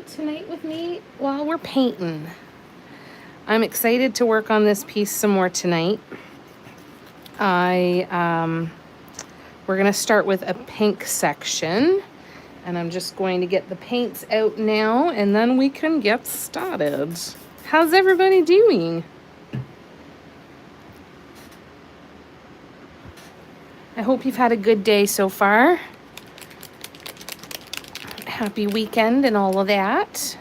tonight with me while we're painting. I'm excited to work on this piece some more tonight. We're gonna start with a pink section, and I'm just going to get the paints out now, and then we can get started. How's everybody doing? I hope you've had a good day so far. Happy weekend and all of that.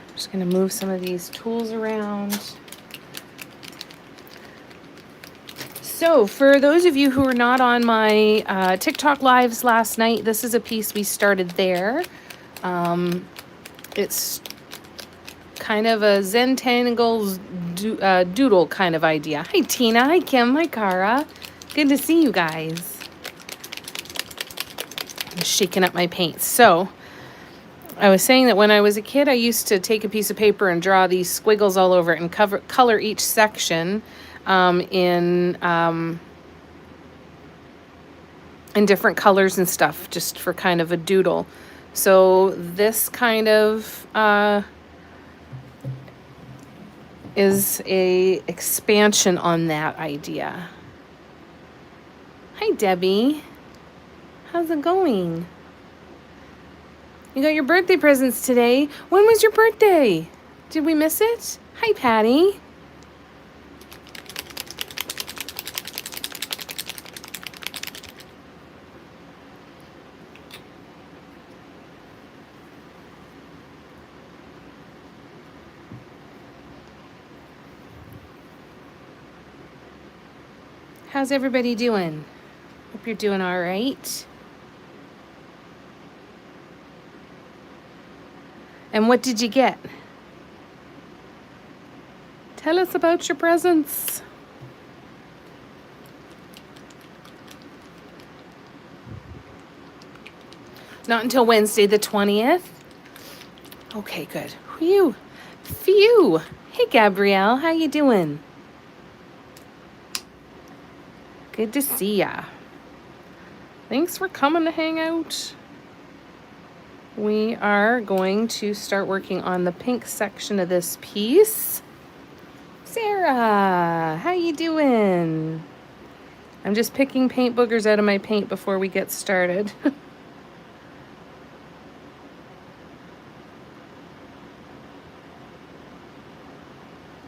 I'm just gonna move some of these tools around. So for those of you who were not on my TikTok lives last night, this is a piece we started there. It's kind of a Zentangles doodle kind of idea. Hi Tina, hi Kim, hi Cara. Good to see you guys. I'm shaking up my paints. So I was saying that when I was a kid, I used to take a piece of paper and draw these squiggles all over it and color each section in different colors and stuff, just for kind of a doodle. So this kind of is a expansion on that idea. Hi Debbie, how's it going? You got your birthday presents today. When was your birthday? Did we miss it? Hi Patty. How's everybody doing? Hope you're doing all right. And what did you get? Tell us about your presents. Not until Wednesday the 20th. Okay, good. Phew. Phew. Hey, Gabrielle. How you doing? Good to see ya. Thanks for coming to hang out. We are going to start working on the pink section of this piece. Sarah, how you doing? I'm just picking paint boogers out of my paint before we get started.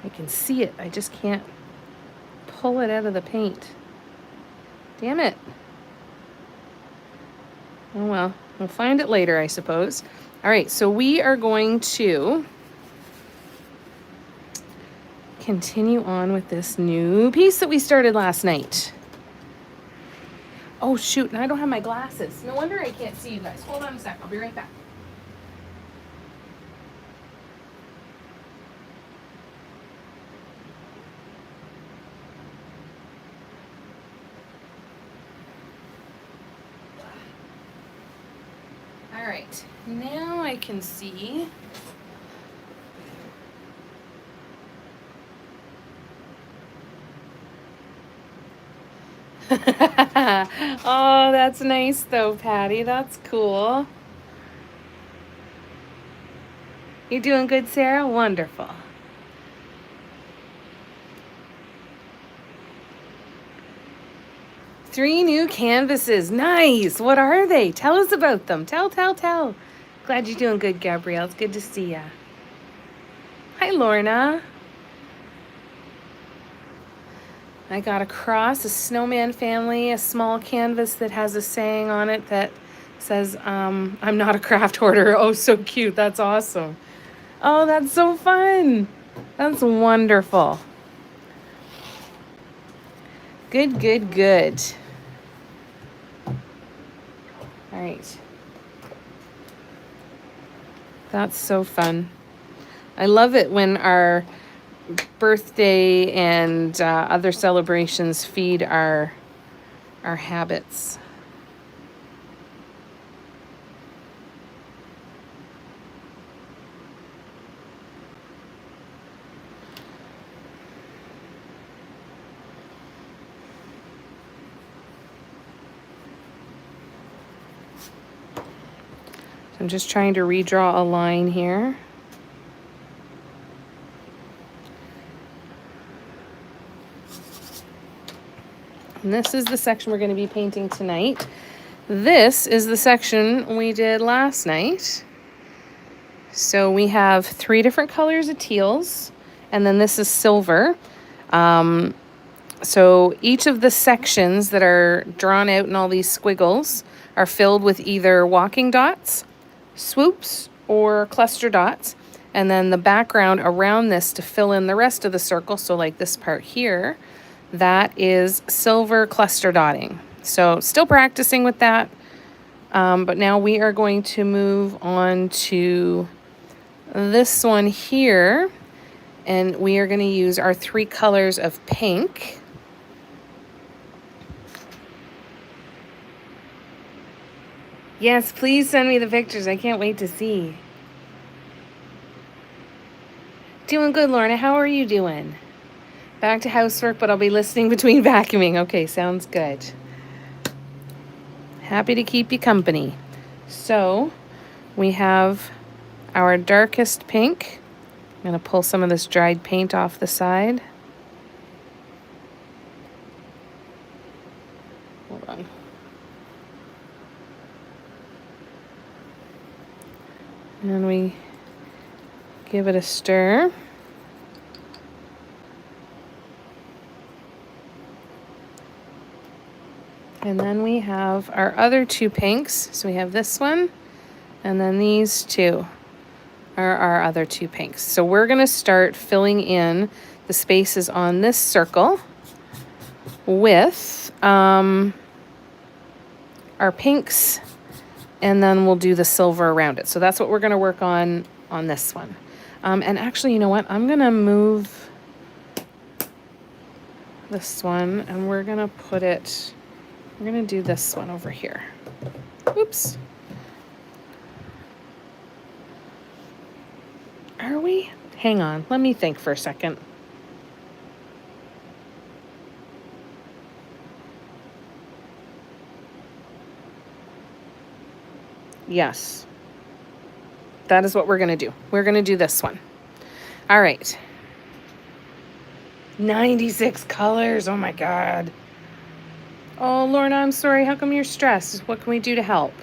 I can see it. I just can't pull it out of the paint. Damn it. Oh well, we'll find it later, I suppose. All right, so we are going to continue on with this new piece that we started last night. Oh shoot, and I don't have my glasses. No wonder I can't see you guys. Hold on a sec, I'll be right back. All right, now I can see. Oh, that's nice though, Patty. That's cool. You doing good, Sarah? Wonderful. Three new canvases. Nice. What are they? Tell us about them. Tell. Glad you're doing good, Gabrielle. It's good to see ya. Hi, Lorna. I got across a snowman family, a small canvas that has a saying on it that says, I'm not a craft hoarder. Oh, so cute. That's awesome. Oh, that's so fun. That's wonderful. Good. All right. That's so fun. I love it when our birthday and other celebrations feed our habits. I'm just trying to redraw a line here. And this is the section we're going to be painting tonight. This is the section we did last night. So we have 3 different colors of teals, and then this is silver. So each of the sections that are drawn out in all these squiggles are filled with either walking dots, swoops, or cluster dots. And then the background around this to fill in the rest of the circle, so like this part here, that is silver cluster dotting. So still practicing with that, but now we are going to move on to this one here, and we are going to use our 3 colors of pink. Yes, please send me the pictures. I can't wait to see. Doing good, Lorna. How are you doing? Back to housework, but I'll be listening between vacuuming. Okay, sounds good. Happy to keep you company. So we have our darkest pink. I'm going to pull some of this dried paint off the side. Hold on. And we give it a stir. And then we have our other 2 pinks. So we have this one, and then these 2 are our other 2 pinks. So we're going to start filling in the spaces on this circle with our pinks, and then we'll do the silver around it. So that's what we're going to work on this one. And actually, you know what? I'm going to move this one, and we're going to put it, we're going to do this one over here. Oops. Are we? Hang on. Let me think for a second. Yes. That is what we're going to do. We're going to do this one. All right. 96 colors. Oh my God. Oh, Lorna, I'm sorry. How come you're stressed? What can we do to help?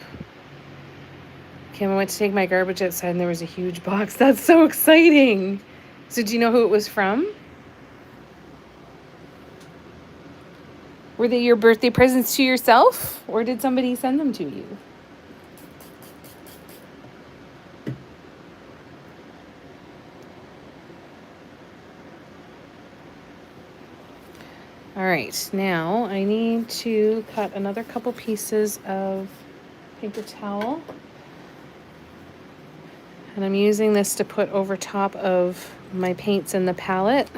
Kim, I went to take my garbage outside and there was a huge box. That's so exciting. So do you know who it was from? Were they your birthday presents to yourself, or did somebody send them to you? All right, now I need to cut another couple pieces of paper towel. And I'm using this to put over top of my paints in the palette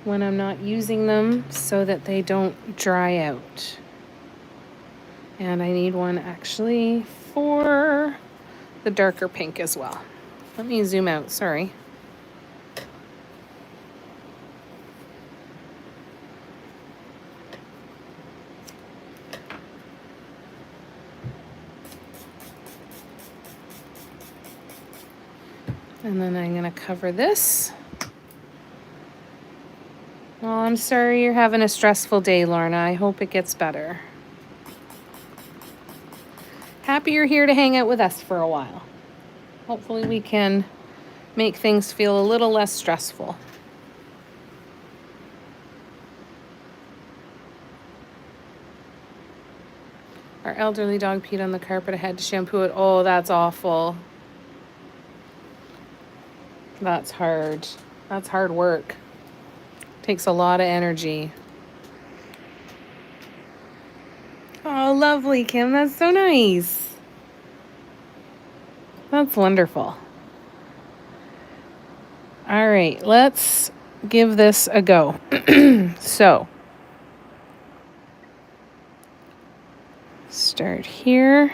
when I'm not using them so that they don't dry out. And I need one actually for the darker pink as well. Let me zoom out, sorry. And then I'm gonna cover this. Well, I'm sorry you're having a stressful day, Lorna. I hope it gets better. Happy you're here to hang out with us for a while. Hopefully we can make things feel a little less stressful. Our elderly dog peed on the carpet. I had to shampoo it. Oh, that's awful. That's hard. That's hard work. Takes a lot of energy. Oh, lovely, Kim. That's so nice. That's wonderful. All right, let's give this a go. So, start here.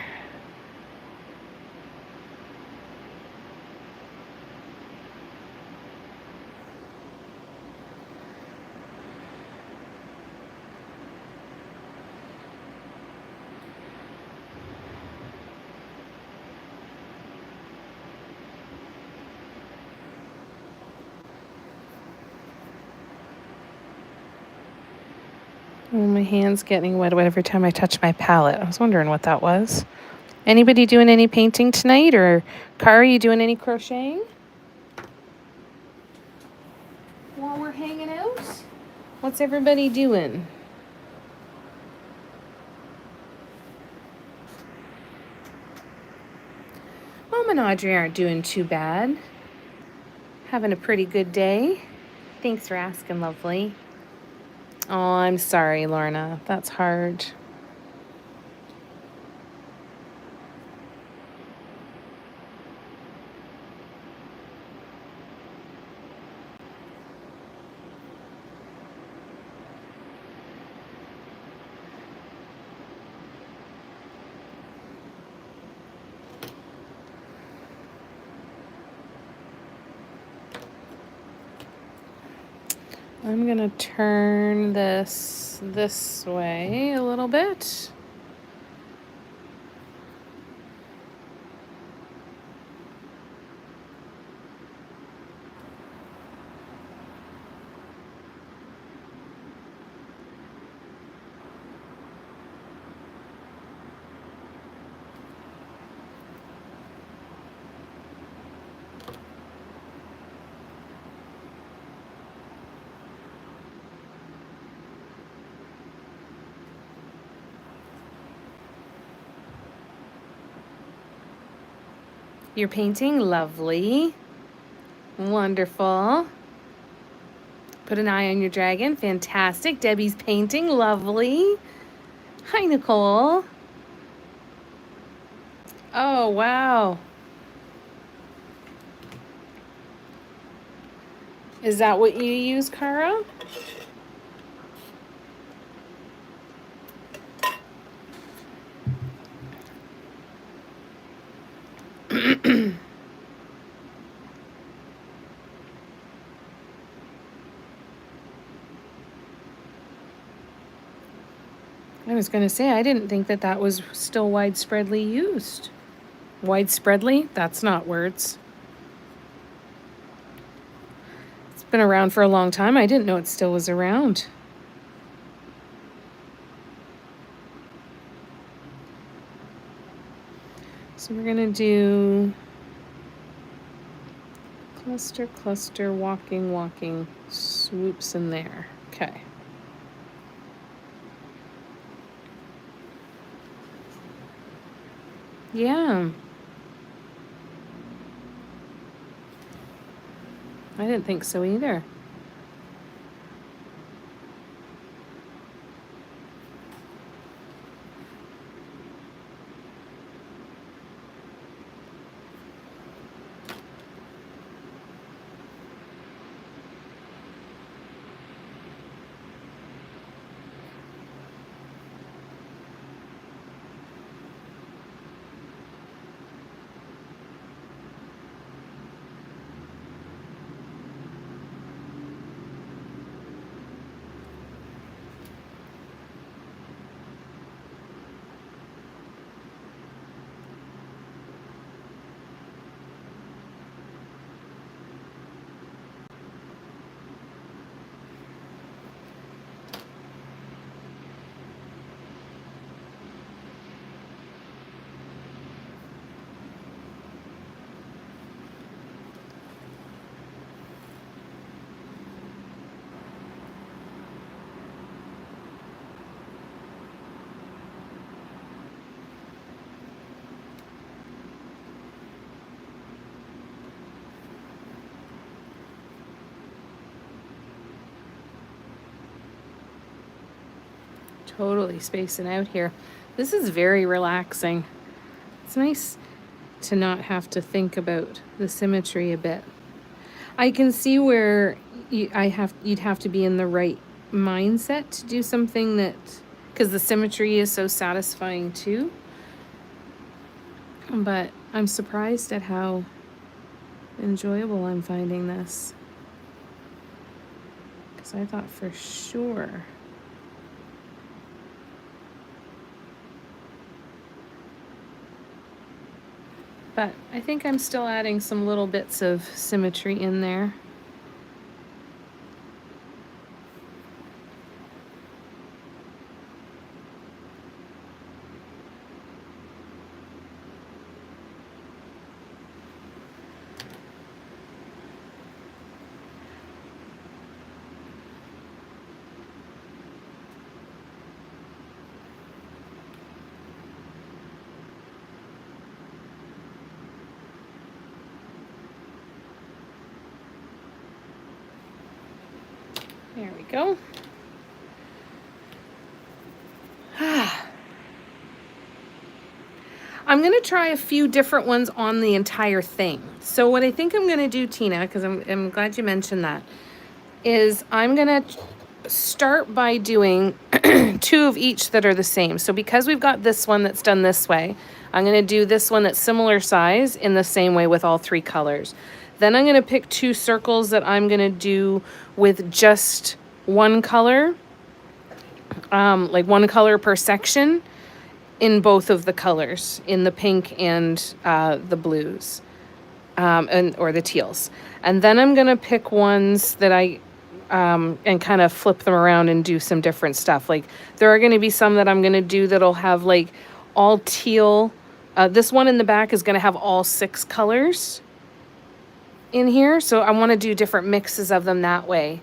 Oh, my hand's getting wet every time I touch my palette. I was wondering what that was. Anybody doing any painting tonight? Or Cara, you doing any crocheting? While we're hanging out? What's everybody doing? Mom and Audrey aren't doing too bad. Having a pretty good day. Thanks for asking, lovely. Oh, I'm sorry, Lorna. That's hard. I'm gonna turn this way a little bit. You're painting? Lovely. Wonderful. Put an eye on your dragon. Fantastic. Debbie's painting. Lovely. Hi, Nicole. Oh, wow. Is that what you use, Cara? I was going to say, I didn't think that was still widespreadly used. Widespreadly? That's not words. It's been around for a long time. I didn't know it still was around. So we're going to do cluster, cluster, walking, walking, swoops in there. Okay. Yeah. I didn't think so either. Totally spacing out here. This is very relaxing. It's nice to not have to think about the symmetry a bit. I can see where you'd have to be in the right mindset to do something that, because the symmetry is so satisfying too. But I'm surprised at how enjoyable I'm finding this. Because I thought for sure. But I think I'm still adding some little bits of symmetry in there. There we go. I'm going to try a few different ones on the entire thing. So what I think I'm going to do, Tina, because I'm glad you mentioned that, is I'm going to start by doing 2 of each that are the same. So because we've got this one that's done this way, I'm going to do this one that's similar size in the same way with all 3 colors. Then I'm going to pick 2 circles that I'm going to do with just 1 color, like 1 color per section in both of the colors, in the pink and the blues, or the teals. And then I'm going to pick ones that and kind of flip them around and do some different stuff. Like there are going to be some that I'm going to do that'll have like all teal. This one in the back is going to have all 6 colors in here. So I want to do different mixes of them that way.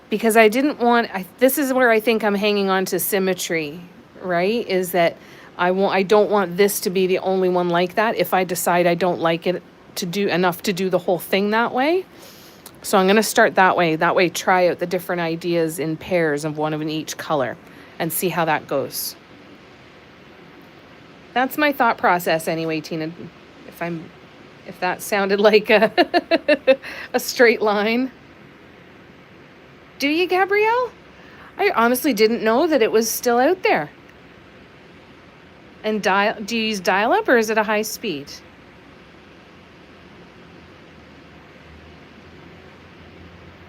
Because I didn't want, this is where I think I'm hanging on to symmetry, right? Is that I don't want this to be the only one like that if I decide I don't like it to do enough to do the whole thing that way. So I'm going to start that way. That way, try out the different ideas in pairs of one of each color and see how that goes. That's my thought process anyway, Tina. If that sounded like a straight line. Do you, Gabrielle? I honestly didn't know that it was still out there. And do you use dial-up or is it a high speed?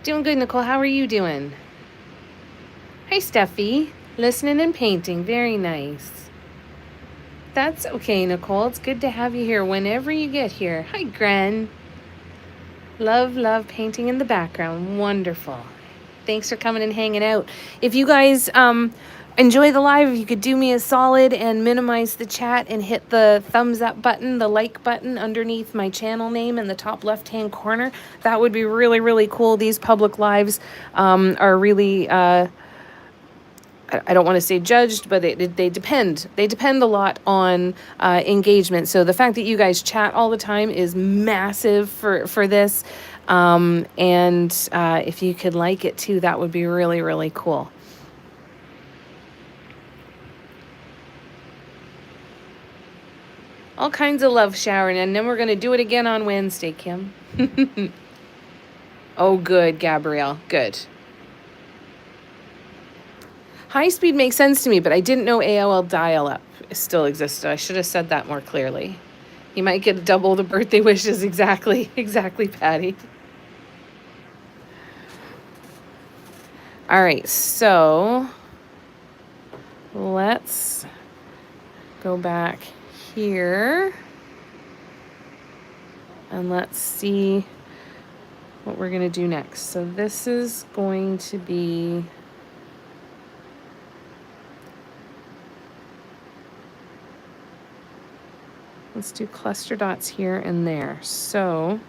Doing good, Nicole. How are you doing? Hi, Steffi. Listening and painting. Very nice. That's okay, Nicole. It's good to have you here whenever you get here. Hi, Gren. Love painting in the background. Wonderful. Thanks for coming and hanging out. If you guys enjoy the live, if you could do me a solid and minimize the chat and hit the thumbs up button, the like button underneath my channel name in the top left-hand corner, that would be really, really cool. These public lives are really, I don't want to say judged, but they depend. They depend a lot on engagement. So the fact that you guys chat all the time is massive for this. And if you could like it too, that would be really, really cool. All kinds of love showering, and then we're going to do it again on Wednesday, Kim. Oh, good, Gabrielle. Good. High speed makes sense to me, but I didn't know AOL dial-up still existed. I should have said that more clearly. You might get double the birthday wishes. Exactly, Patty. All right, so let's go back here and let's see what we're going to do next. So this is going to be let's do cluster dots here and there. So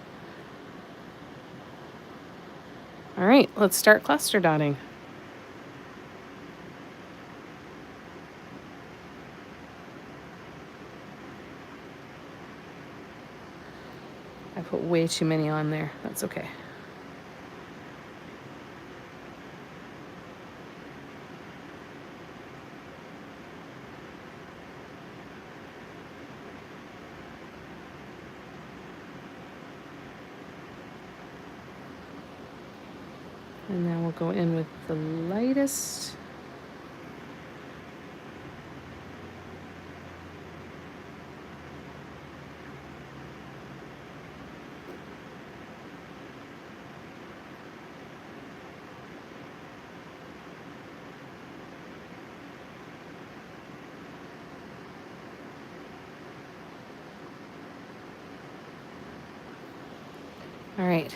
all right, let's start cluster dotting. I put way too many on there. That's okay. And then we'll go in with the lightest. All right,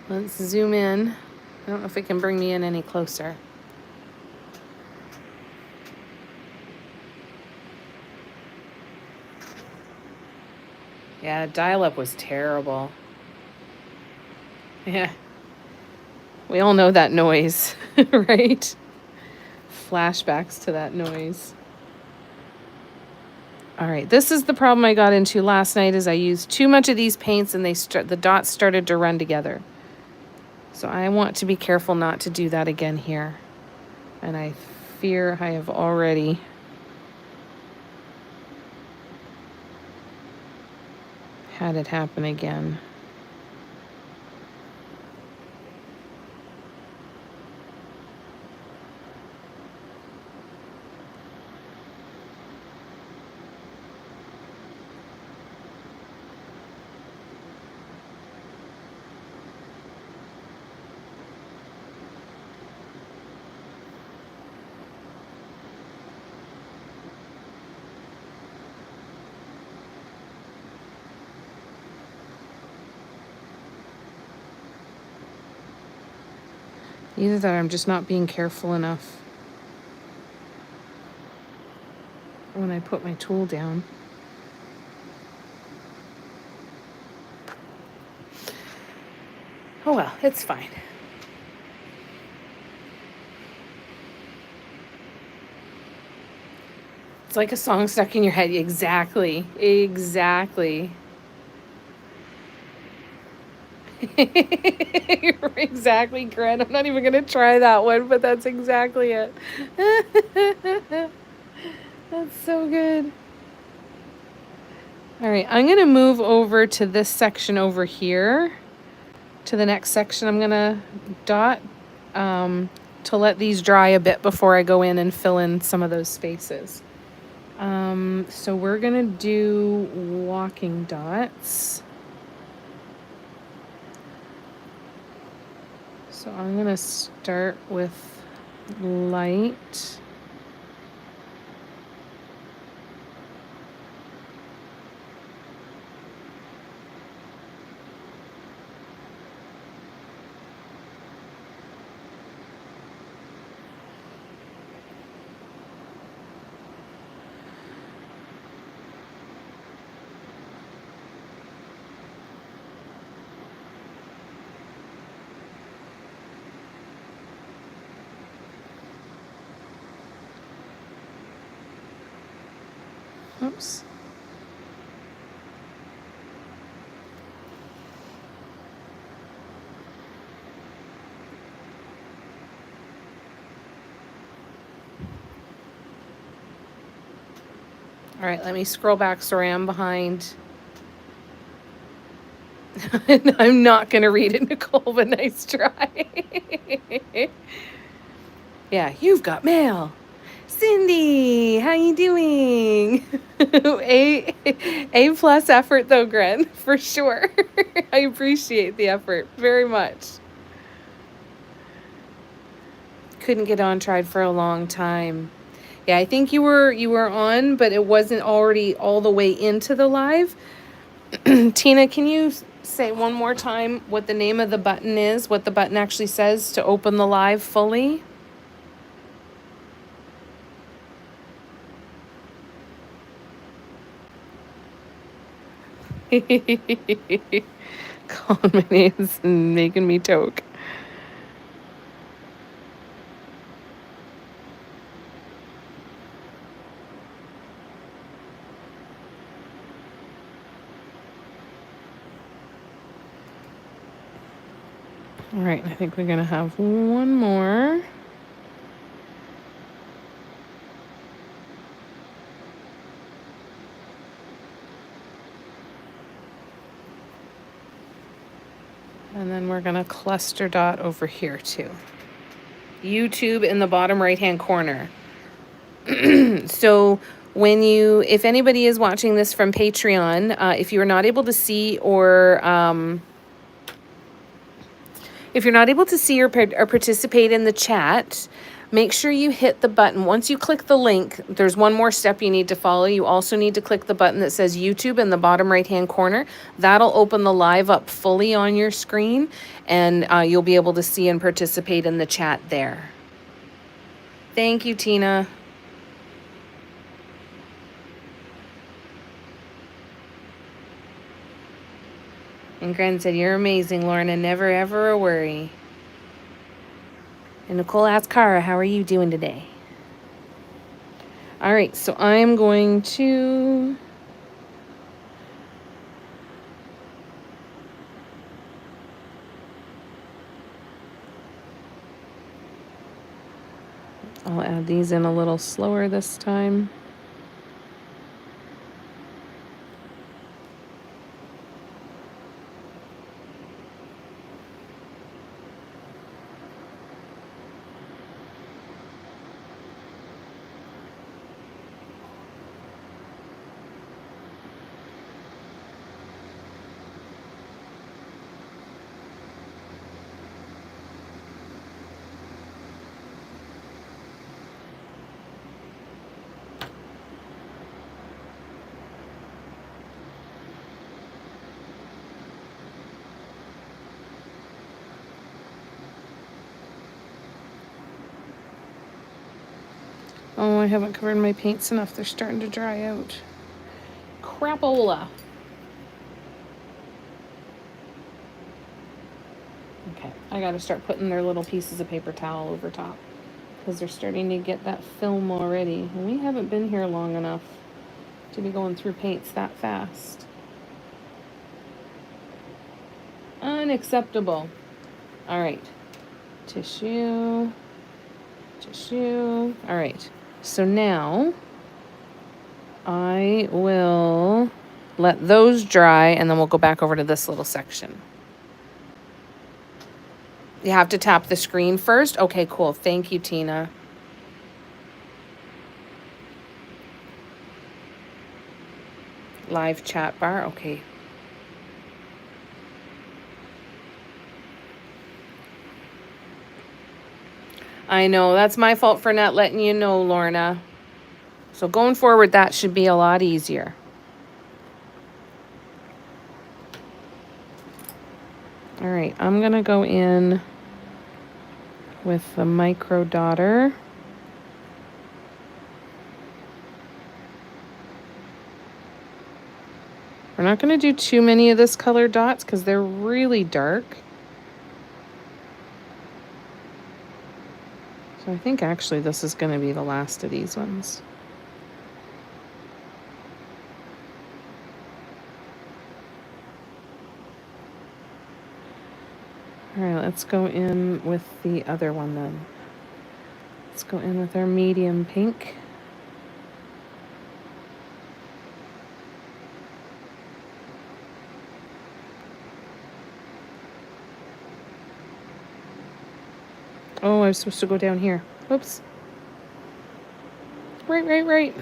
let's zoom in. I don't know if it can bring me in any closer. Yeah, dial-up was terrible. Yeah. We all know that noise, right? Flashbacks to that noise. All right, this is the problem I got into last night is I used too much of these paints and the dots started to run together. So I want to be careful not to do that again here. And I fear I have already had it happen again. Either that or I'm just not being careful enough when I put my tool down. Oh well, it's fine. It's like a song stuck in your head. Exactly. Exactly. You're exactly, Grant. I'm not even going to try that one, but that's exactly it. That's so good. All right, I'm going to move over to this section over here. To the next section, I'm going to dot to let these dry a bit before I go in and fill in some of those spaces. So we're going to do walking dots. So I'm going to start with light. Oops. All right, let me scroll back so I'm behind. I'm not going to read it, Nicole, but nice try. Yeah, you've got mail. Cindy, how you doing? A plus effort though, Gren, for sure. I appreciate the effort very much. Couldn't get on, tried for a long time. Yeah, I think you were on, but it wasn't already all the way into the live. Tina, can you say one more time what the name of the button is, what the button actually says to open the live fully? Calling my names and making me toke. All right, I think we're gonna have one more. And then we're gonna cluster dot over here too. YouTube in the bottom right-hand corner. So if anybody is watching this from Patreon, if you're not able to see or participate in the chat, make sure you hit the button. Once you click the link, there's one more step you need to follow. You also need to click the button that says YouTube in the bottom right-hand corner. That'll open the live up fully on your screen, and you'll be able to see and participate in the chat there. Thank you, Tina. And Gren said, you're amazing, Lorna. Never, ever a worry. And Nicole asked Kara, how are you doing today? All right, so I'm going to... I'll add these in a little slower this time. Oh, I haven't covered my paints enough. They're starting to dry out. Crapola. Okay, I gotta start putting their little pieces of paper towel over top because they're starting to get that film already. And we haven't been here long enough to be going through paints that fast. Unacceptable. All right. Tissue. Tissue. All right. So now I will let those dry and then we'll go back over to this little section. You have to tap the screen first? Okay, cool. Thank you, Tina. Live chat bar. Okay. I know. That's my fault for not letting you know, Lorna. So going forward, that should be a lot easier. All right. I'm going to go in with the micro daughter. We're not going to do too many of this color dots because they're really dark. So I think actually this is going to be the last of these ones. All right, let's go in with the other one then. Let's go in with our medium pink. Oh, I was supposed to go down here. Whoops. Right.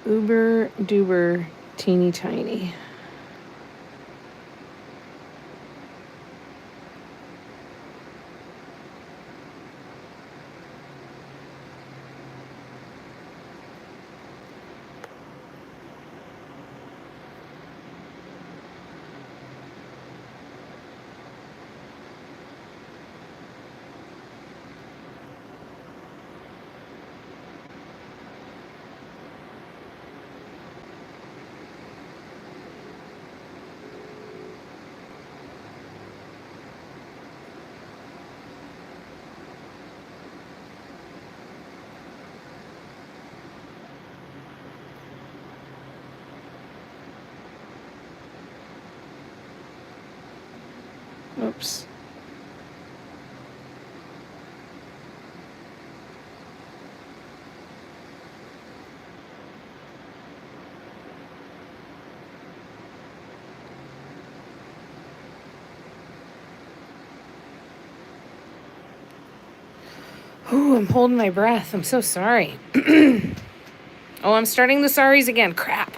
Uber duber teeny tiny. Oops. Ooh, I'm holding my breath. I'm so sorry. Oh, I'm starting the sorries again. Crap.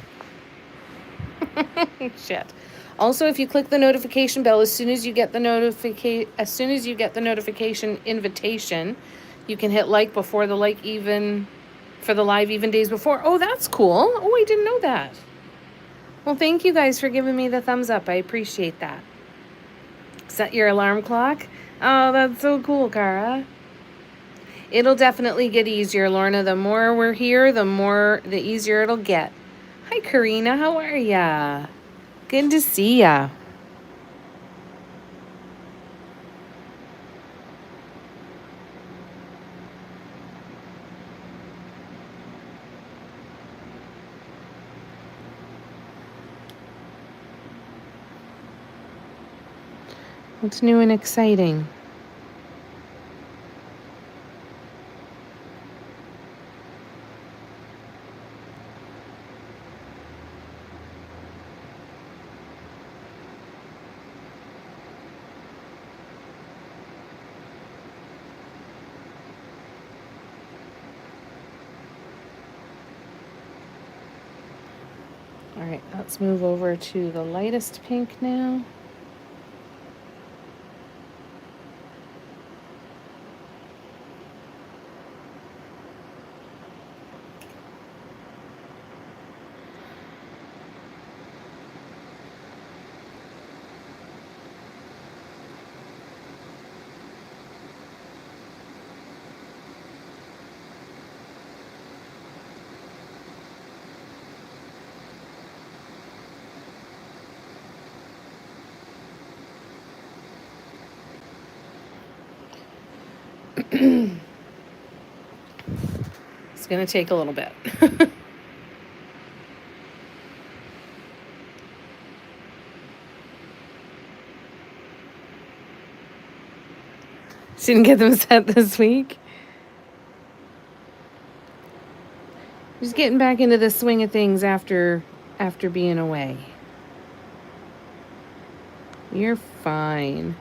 Shit. Also, if you click the notification bell, as soon as you get the notification invitation, you can hit like before the like even for the live even days before. Oh, that's cool. Oh, I didn't know that. Well, thank you guys for giving me the thumbs up. I appreciate that. Set your alarm clock. Oh, that's so cool, Cara. It'll definitely get easier, Lorna. The more we're here, the easier it'll get. Hi, Karina. How are ya? Good to see ya. What's new and exciting? All right, let's move over to the lightest pink now. It's going to take a little bit. Didn't get them set this week. Just getting back into the swing of things after being away. You're fine.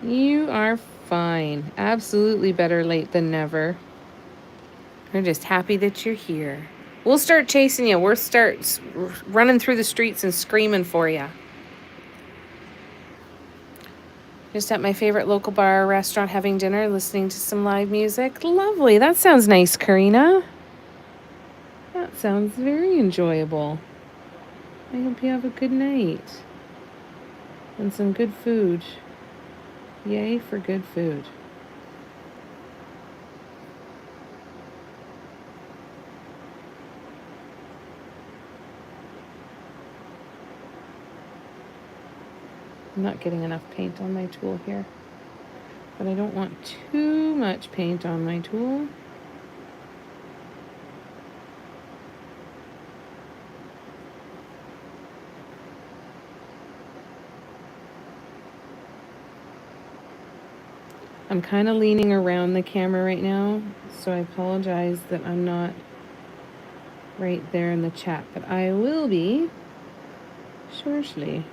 You are fine. Absolutely better late than never. We're just happy that you're here. We'll start chasing you. We'll start running through the streets and screaming for you. Just at my favorite local bar or restaurant having dinner, listening to some live music. Lovely. That sounds nice, Karina. That sounds very enjoyable. I hope you have a good night. And some good food. Yay for good food. I'm not getting enough paint on my tool here. But I don't want too much paint on my tool. I'm kind of leaning around the camera right now, so I apologize that I'm not right there in the chat, but I will be shortly.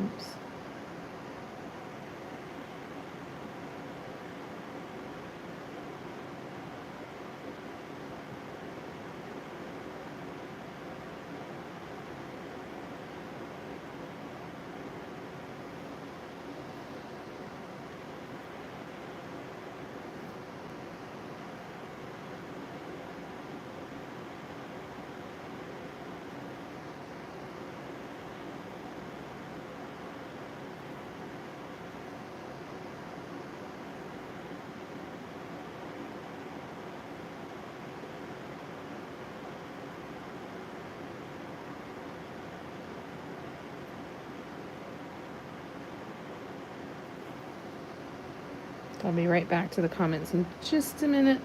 Oops. I'll be right back to the comments in just a minute.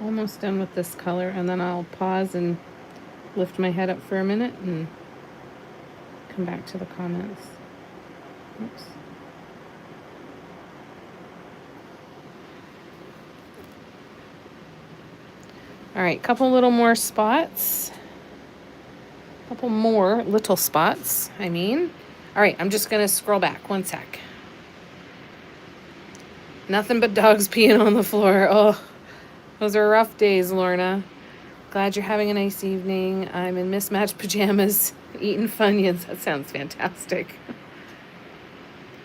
Almost done with this color, and then I'll pause and lift my head up for a minute and come back to the comments. Oops. All right, couple little more spots. Couple more little spots, I mean. All right, I'm just gonna scroll back 1 sec. Nothing but dogs peeing on the floor. Oh, those are rough days, Lorna. Glad you're having a nice evening. I'm in mismatched pajamas, eating Funyuns. That sounds fantastic.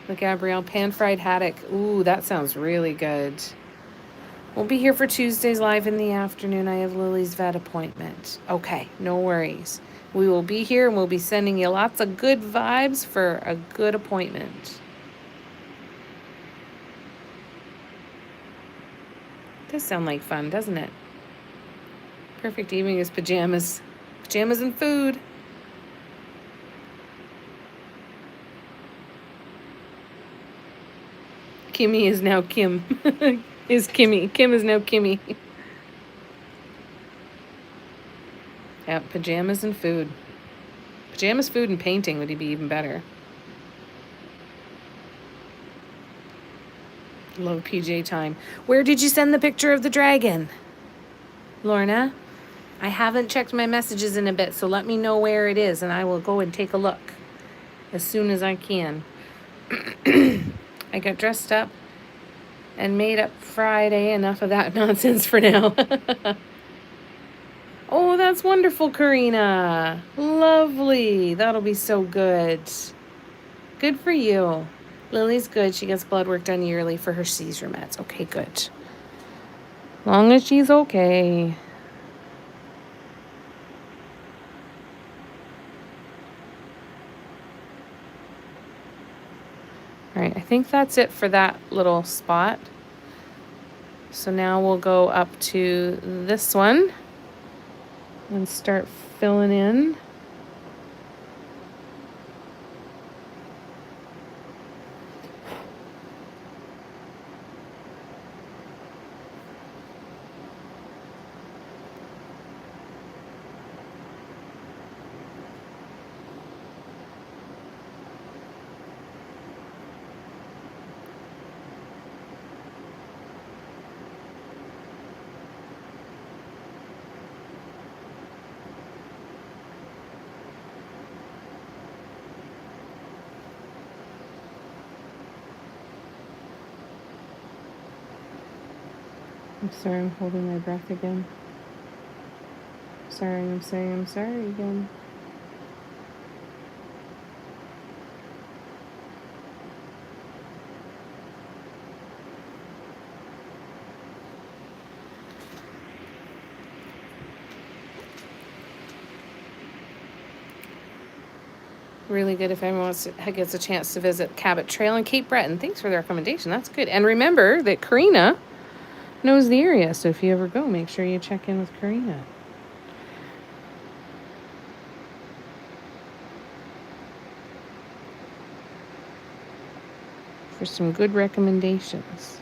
The Gabrielle pan-fried haddock. Ooh, that sounds really good. We'll be here for Tuesdays live in the afternoon. I have Lily's vet appointment. Okay, no worries. We will be here and we'll be sending you lots of good vibes for a good appointment. Does sound like fun, doesn't it? Perfect evening is pajamas. Pajamas and food. Kimmy is now Kim. Is Kimmy. Kim is now Kimmy. Yeah, pajamas and food. Pajamas, food, and painting would be even better. Love PJ time. Where did you send the picture of the dragon? Lorna? I haven't checked my messages in a bit, so let me know where it is, and I will go and take a look as soon as I can. I got dressed up and made up Friday. Enough of that nonsense for now. Oh, that's wonderful, Karina. Lovely. That'll be so good. Good for you. Lily's good. She gets blood work done yearly for her seizure meds. Okay, good. Long as she's okay. All right, I think that's it for that little spot. So now we'll go up to this one and start filling in. I'm sorry, I'm holding my breath again. Sorry, I'm saying I'm sorry again. Really good if anyone gets a chance to visit Cabot Trail and Cape Breton. Thanks for the recommendation. That's good. And remember that Karina knows the area, so if you ever go, make sure you check in with Karina. For some good recommendations.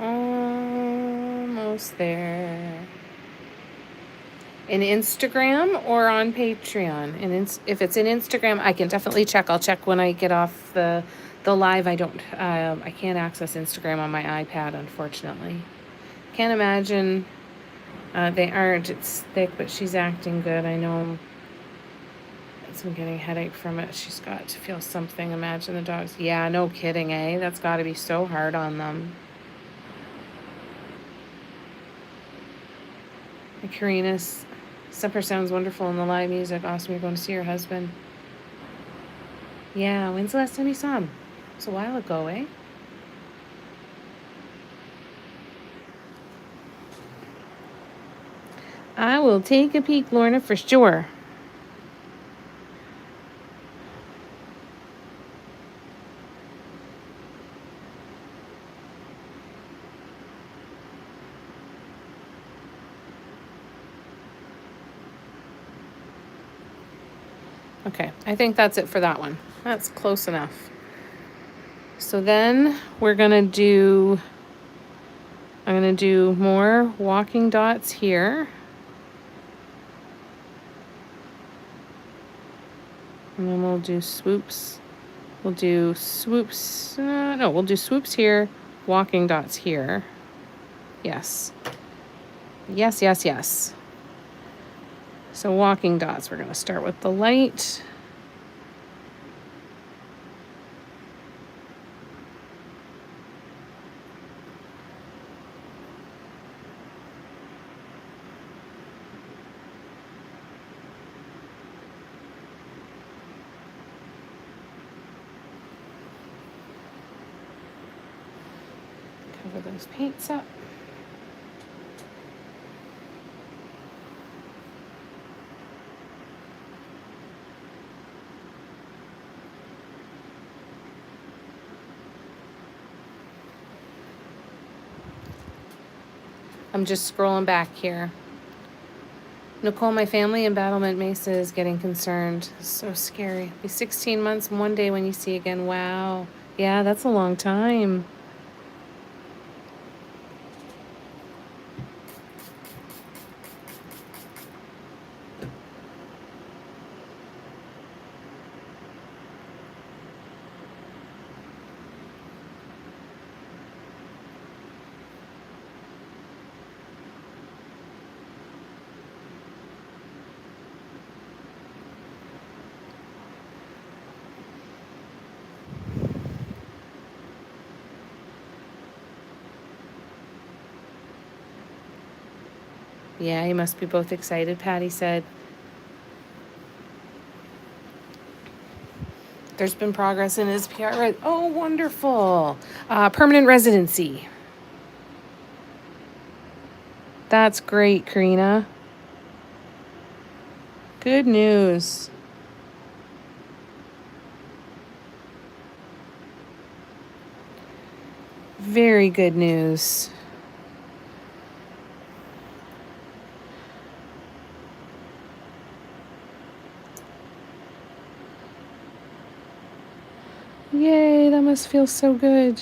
Almost there. In Instagram or on Patreon? And if it's in Instagram, I can definitely check. I'll check when I get off the live. I can't access Instagram on my iPad, unfortunately. Can't imagine they aren't. It's thick, but she's acting good. I know I'm getting a headache from it. She's got to feel something. Imagine the dogs. Yeah, no kidding, eh? That's got to be so hard on them. And Karina's supper sounds wonderful in the live music. Awesome, you're going to see your husband. Yeah, when's the last time you saw him? It was a while ago, eh? I will take a peek, Lorna, for sure. Okay, I think that's it for that one. That's close enough. So then I'm going to do more walking dots here. And then we'll do swoops We'll do swoops. No, we'll do swoops here, walking dots here. Yes. Yes, yes, yes. So walking dots, we're going to start with the light. Cover those paints up. I'm just scrolling back here. Nicole, my family in Battlement Mesa is getting concerned. So scary. Be 16 months and one day when you see again. Wow. Yeah, that's a long time. Yeah, you must be both excited, Patty said. There's been progress in his PR. Oh, wonderful. Permanent residency. That's great, Karina. Good news. Very good news. Yay, that must feel so good.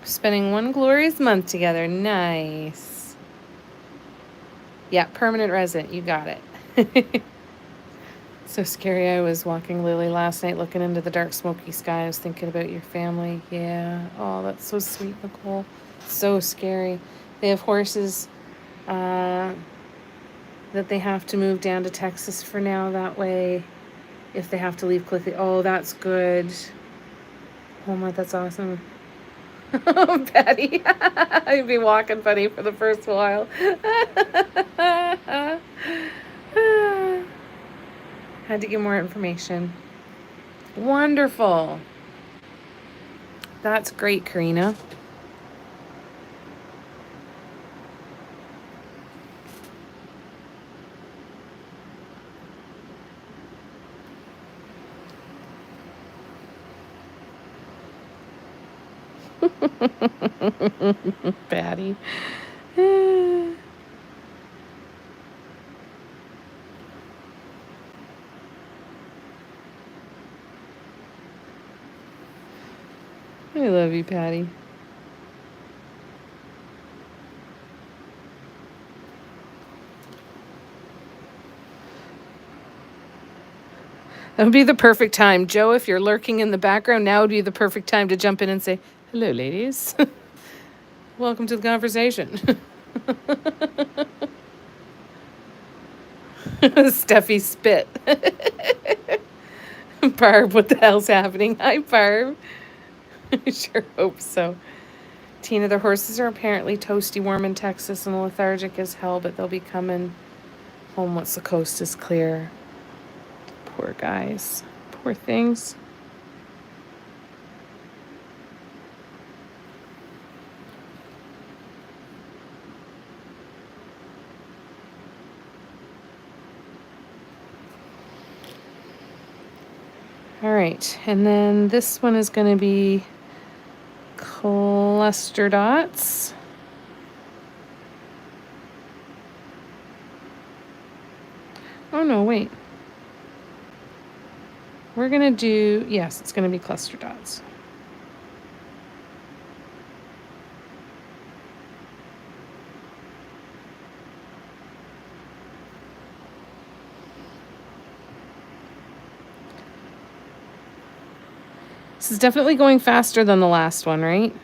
Spending one glorious month together. Nice. Yeah, permanent resident. You got it. So scary. I was walking Lily last night looking into the dark smoky sky. I was thinking about your family. Yeah. Oh, that's so sweet, Nicole. So scary. They have horses that they have to move down to Texas for now. That way, if they have to leave quickly. Oh, that's good. Oh my, that's awesome. Patty, I'd be walking funny for the first while. Had to get more information. Wonderful. That's great, Karina. Patty. I love you, Patty. That would be the perfect time. Joe, if you're lurking in the background, now would be the perfect time to jump in and say, hello, ladies. Welcome to the conversation. Steffi spit. Barb, what the hell's happening? Hi, Barb. I sure hope so. Tina, the horses are apparently toasty warm in Texas and lethargic as hell, but they'll be coming home once the coast is clear. Poor guys. Poor things. right, and then this one is going to be cluster dots. Oh no, wait. We're going to do, yes, it's going to be cluster dots. This is definitely going faster than the last one, right?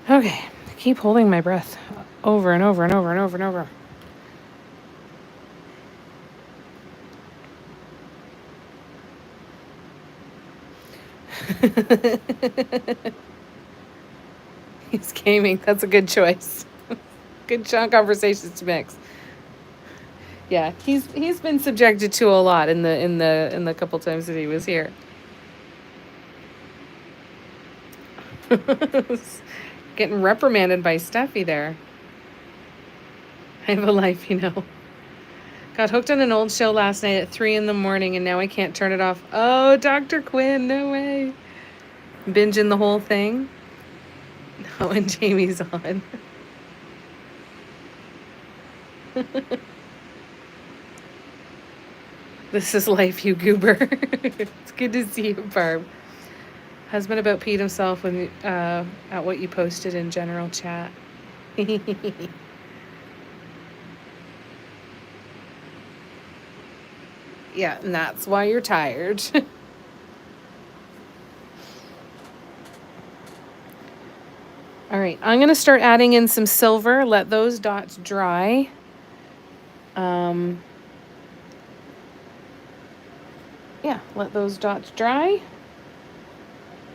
Okay, keep holding my breath over and over and over and over and over. He's gaming. That's a good choice. Good conversations to mix. Yeah, he's been subjected to a lot in the couple times that he was here. Getting reprimanded by Steffi there. I have a life, you know. Got hooked on an old show last night at 3 a.m, and now I can't turn it off. Oh, Dr. Quinn, no way. Binging the whole thing. Oh, and Jamie's on. This is life, you goober. It's good to see you, Barb. Husband about peed himself when at what you posted in general chat. Yeah, and that's why you're tired. All right, I'm going to start adding in some silver. Let those dots dry. Yeah, let those dots dry.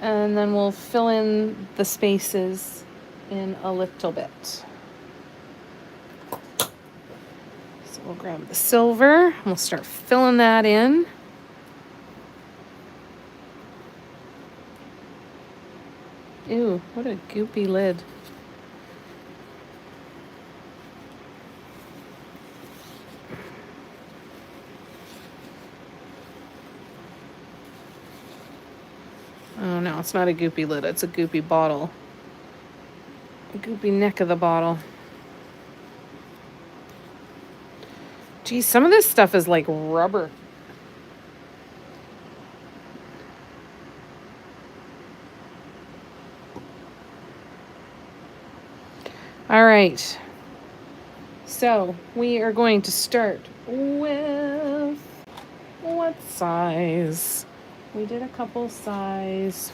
And then we'll fill in the spaces in a little bit. So we'll grab the silver and we'll start filling that in. Ew, what a goopy lid. Oh no, it's not a goopy lid, it's a goopy bottle. A goopy neck of the bottle. Geez, some of this stuff is like rubber. All right. So we are going to start with what size? We did a couple size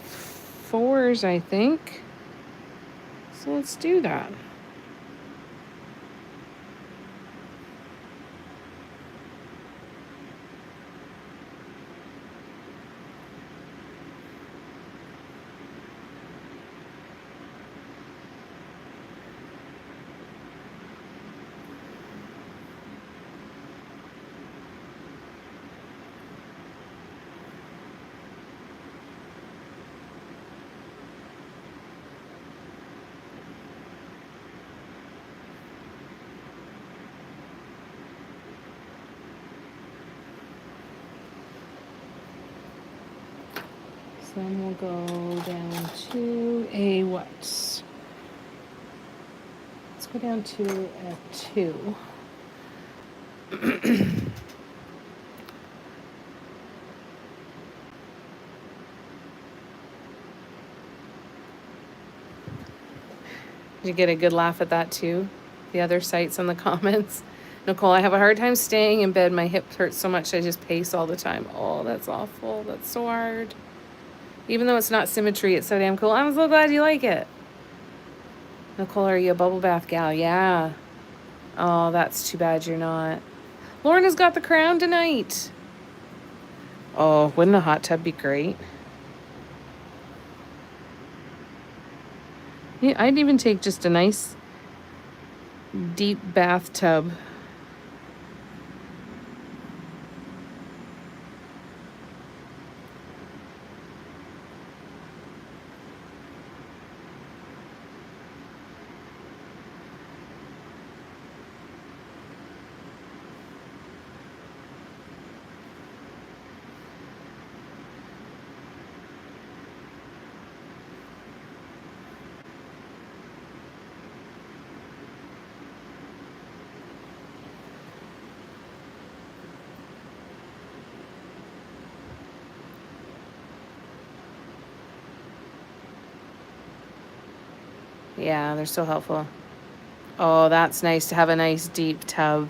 4s, I think. So let's do that. then we'll go down to a what? Let's go down to a 2. Did you get a good laugh at that too? The other sites in the comments. Nicole, I have a hard time staying in bed. My hips hurt so much I just pace all the time. Oh, that's awful. That's so hard. Even though it's not symmetry, it's so damn cool. I'm so glad you like it. Nicole, are you a bubble bath gal? Yeah. Oh, that's too bad you're not. Lorna's got the crown tonight. Oh, wouldn't a hot tub be great? Yeah, I'd even take just a nice deep bathtub. Yeah, they're so helpful. Oh, that's nice to have a nice deep tub.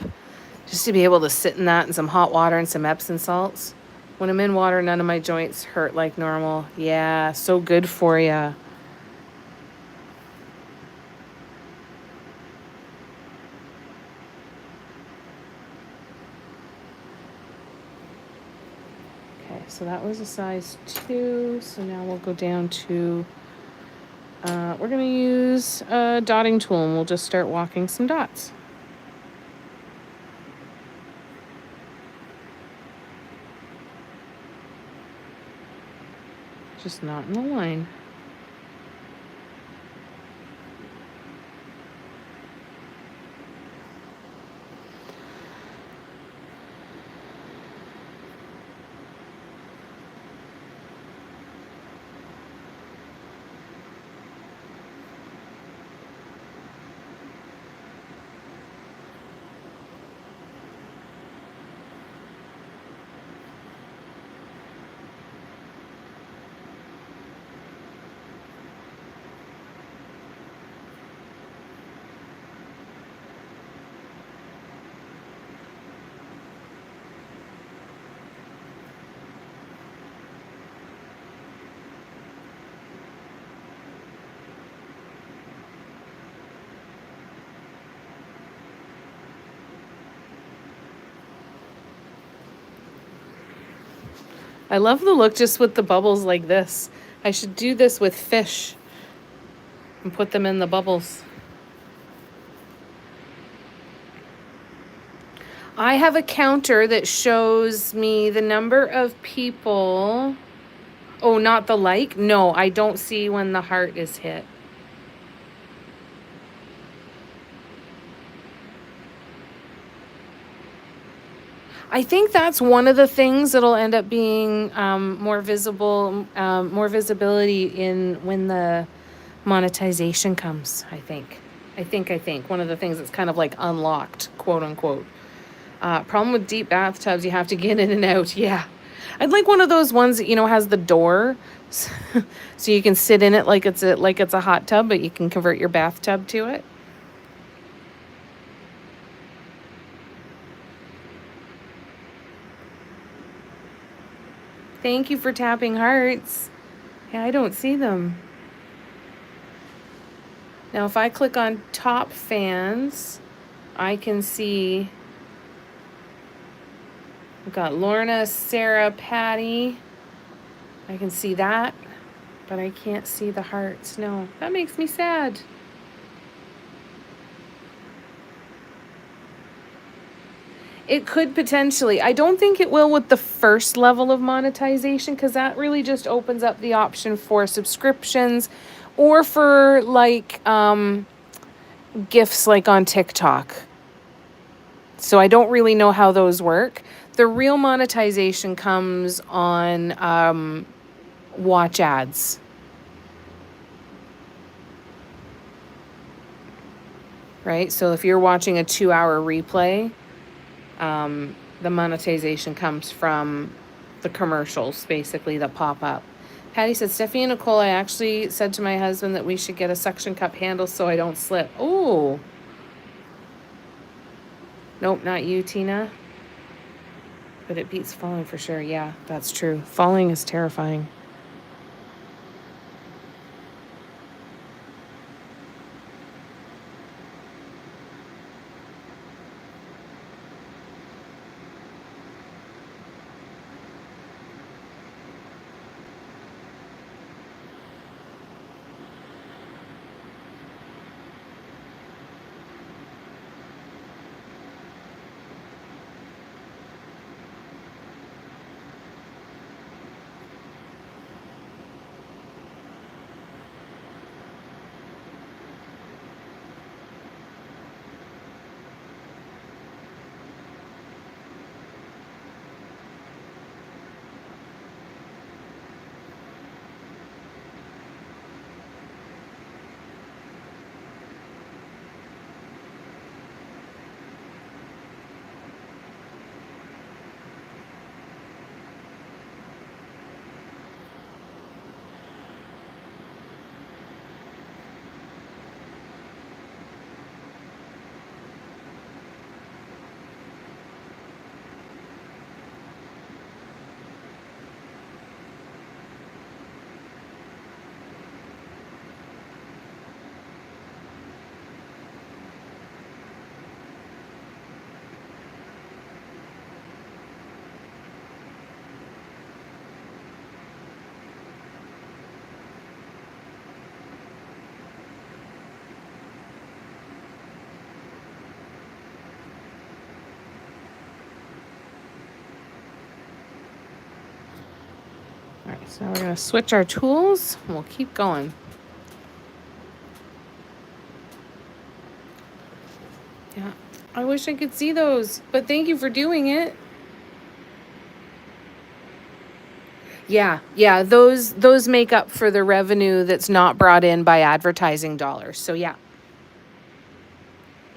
Just to be able to sit in that and some hot water and some Epsom salts. When I'm in water, none of my joints hurt like normal. Yeah, so good for you. Okay, so that was a size 2. So now we'll go down to, we're going to use a dotting tool and we'll just start walking some dots. Just not in the line. I love the look just with the bubbles like this. I should do this with fish and put them in the bubbles. I have a counter that shows me the number of people. Oh, not the like? No, I don't see when the heart is hit. I think that's one of the things that'll end up being more visible, more visibility in when the monetization comes, I think. I think. One of the things that's kind of like unlocked, quote unquote. Problem with deep bathtubs, you have to get in and out. Yeah. I'd like one of those ones that, has the door. So you can sit in it like it's a hot tub, but you can convert your bathtub to it. Thank you for tapping hearts. Yeah, I don't see them. Now, if I click on top fans, I can see we've got Lorna, Sarah, Patty. I can see that, but I can't see the hearts. No, that makes me sad. It could potentially. I don't think it will with the first level of monetization because that really just opens up the option for subscriptions or for like gifts like on TikTok. So I don't really know how those work. The real monetization comes on watch ads. Right? So if you're watching a 2-hour replay, the monetization comes from the commercials, basically, that pop up. Patty said, Stephanie and Nicole, I actually said to my husband that we should get a suction cup handle so I don't slip. Oh. Nope, not you, Tina. But it beats falling for sure. Yeah, that's true. Falling is terrifying. All right, so now we're going to switch our tools and we'll keep going. Yeah, I wish I could see those, but thank you for doing it. Yeah, those make up for the revenue that's not brought in by advertising dollars. So yeah.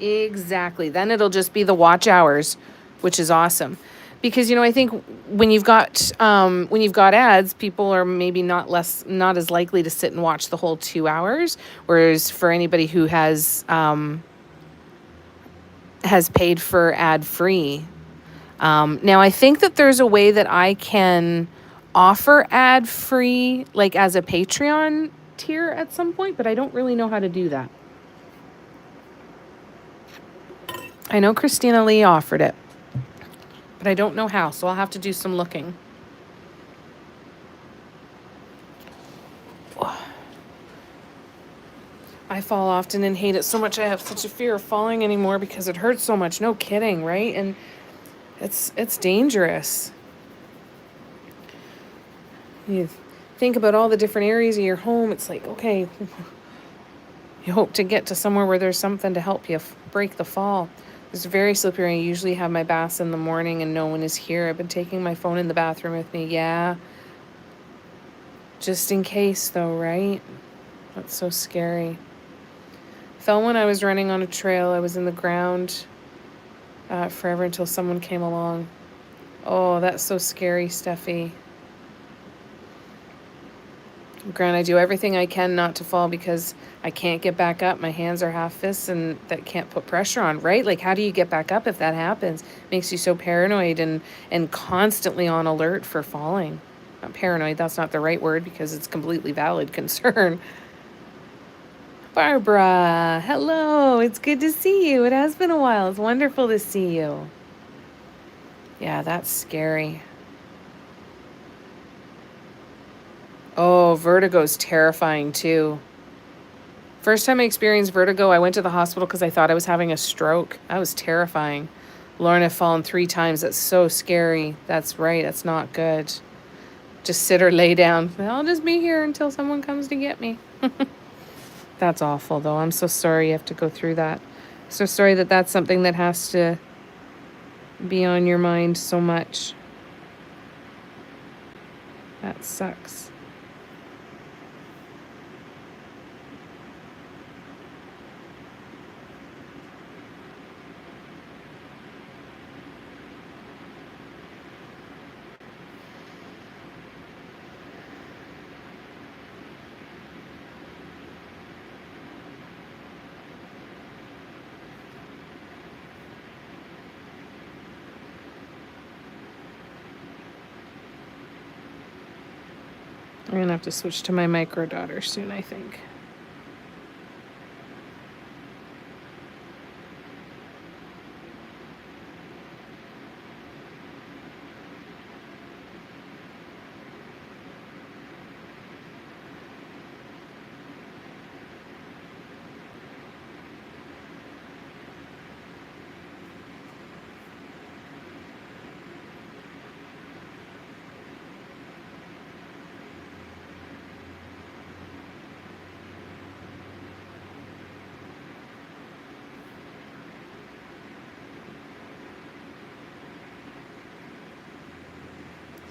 Exactly. Then it'll just be the watch hours, which is awesome. Because I think when you've got ads, people are maybe not as likely to sit and watch the whole 2 hours. Whereas for anybody who has paid for ad free, now I think that there's a way that I can offer ad free, like as a Patreon tier at some point, but I don't really know how to do that. I know Christina Lee offered it, but I don't know how, so I'll have to do some looking. I fall often and hate it so much. I have such a fear of falling anymore because it hurts so much. No kidding, right? And it's dangerous. You think about all the different areas of your home. It's like, okay, you hope to get to somewhere where there's something to help you break the fall. It's very slippery. I usually have my baths in the morning and no one is here. I've been taking my phone in the bathroom with me. Yeah. Just in case, though, right? That's so scary. Fell when I was running on a trail. I was in the ground forever until someone came along. Oh, that's so scary, Steffi. Grant, I do everything I can not to fall because I can't get back up. My hands are half fists and that can't put pressure on, right? Like, how do you get back up if that happens? Makes you so paranoid and constantly on alert for falling. Not paranoid, that's not the right word because it's completely valid concern. Barbara, hello. It's good to see you. It has been a while. It's wonderful to see you. Yeah, that's scary. Oh, vertigo's terrifying too. First time I experienced vertigo, I went to the hospital because I thought I was having a stroke. That was terrifying. Lauren, I've fallen 3 times. That's so scary. That's right. That's not good. Just sit or lay down. I'll just be here until someone comes to get me. That's awful, though. I'm so sorry you have to go through that. So sorry that that's something that has to be on your mind so much. That sucks. I'm gonna have to switch to my micro daughter soon, I think.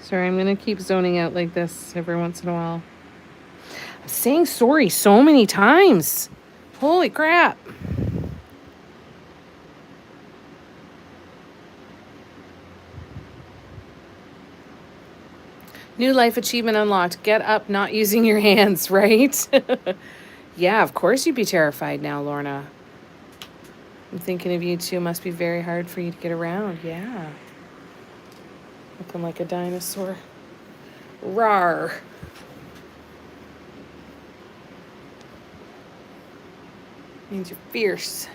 Sorry, I'm gonna keep zoning out like this every once in a while. I'm saying sorry so many times. Holy crap. New life achievement unlocked. Get up not using your hands, right? Yeah, of course you'd be terrified now, Lorna. I'm thinking of you too. Must be very hard for you to get around. Yeah. Looking like a dinosaur. Rawr. Means you're fierce.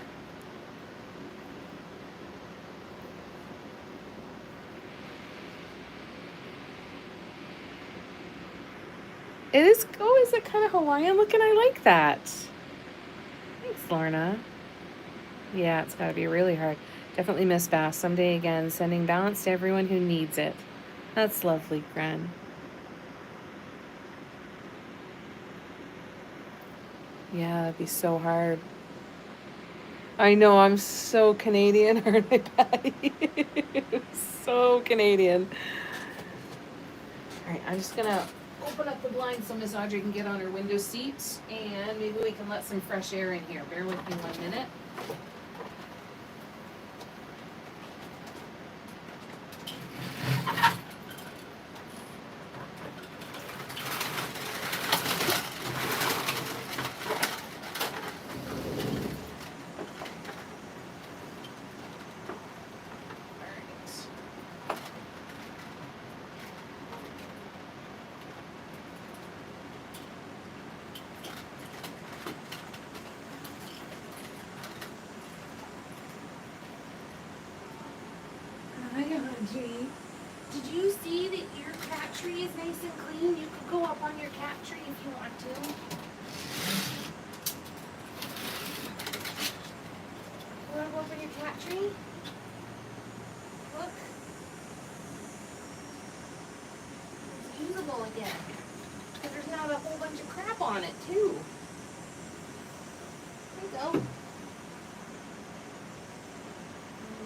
It is, oh, is it kind of Hawaiian looking? I like that. Thanks, Lorna. Yeah, it's got to be really hard. Definitely miss Bass someday again. Sending balance to everyone who needs it. That's lovely, Gren. Yeah, that'd be so hard. I know, I'm so Canadian, aren't I, Patty? So Canadian. All right, I'm just gonna open up the blind so Miss Audrey can get on her window seat, and maybe we can let some fresh air in here. Bear with me 1 minute. Hi, Audrey. Did you see that your cat tree is nice and clean? You could go up on your cat tree if you want to. You want to go up on your cat tree? Look. It's usable again. Because there's not a whole bunch of crap on it, too. There you go.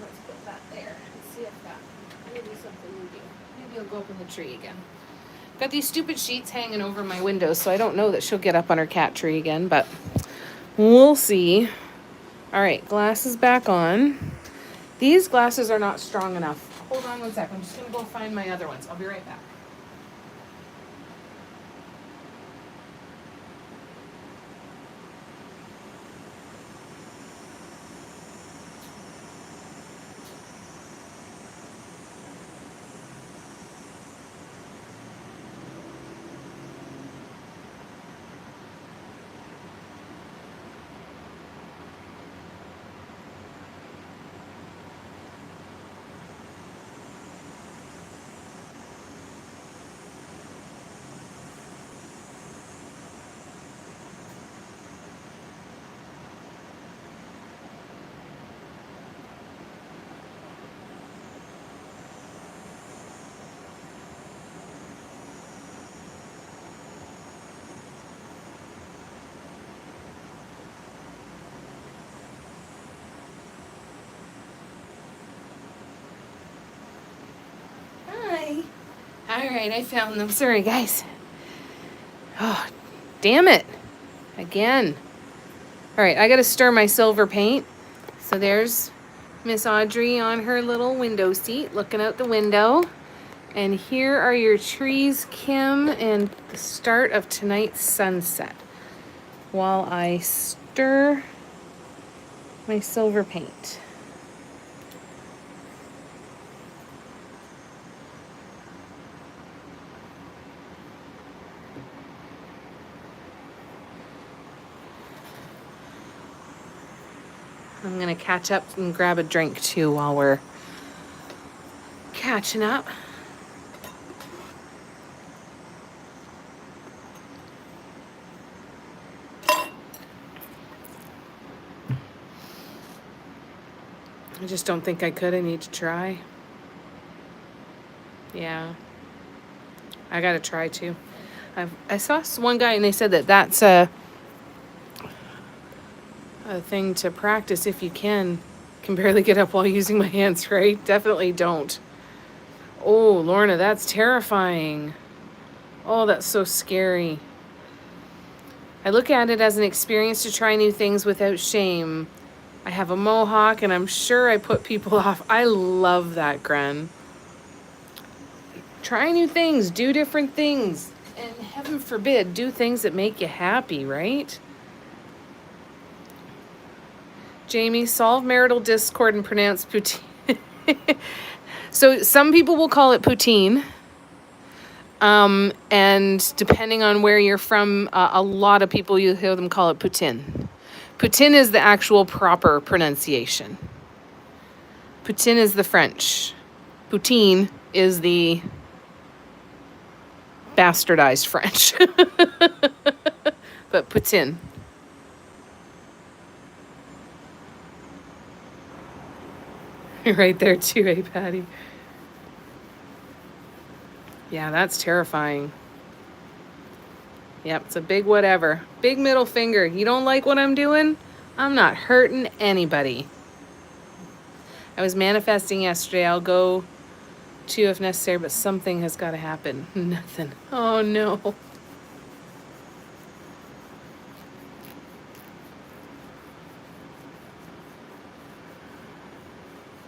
Let's put that there and see if that will do something we do. Maybe it'll go up in the tree again. Got these stupid sheets hanging over my windows, so I don't know that she'll get up on her cat tree again, but we'll see. All right, glasses back on. These glasses are not strong enough. Hold on 1 sec. I'm just going to go find my other ones. I'll be right back. All right, I found them. Sorry, guys. Oh, damn it. Again. All right, I got to stir my silver paint. So there's Miss Audrey on her little window seat looking out the window. And here are your trees, Kim, and the start of tonight's sunset. While I stir my silver paint. I'm going to catch up and grab a drink too while we're catching up. I just don't think I could. I need to try. Yeah. I got to try too. I saw one guy and they said that that's a thing to practice if you can. Can barely get up while using my hands, right? Definitely don't. Oh, Lorna, that's terrifying. Oh, that's so scary. I look at it as an experience to try new things without shame. I have a mohawk and I'm sure I put people off. I love that, Gren. Try new things, do different things, and heaven forbid, do things that make you happy, right? Jamie, solve marital discord and pronounce poutine. So some people will call it poutine. And depending on where you're from, a lot of people, you hear them call it poutine. Poutine is the actual proper pronunciation. Poutine is the French. Poutine is the bastardized French. But poutine. You're right there too, eh, Patty? Yeah, that's terrifying. Yep, it's a big whatever. Big middle finger. You don't like what I'm doing? I'm not hurting anybody. I was manifesting yesterday. I'll go too if necessary, but something has got to happen. Nothing. Oh, no.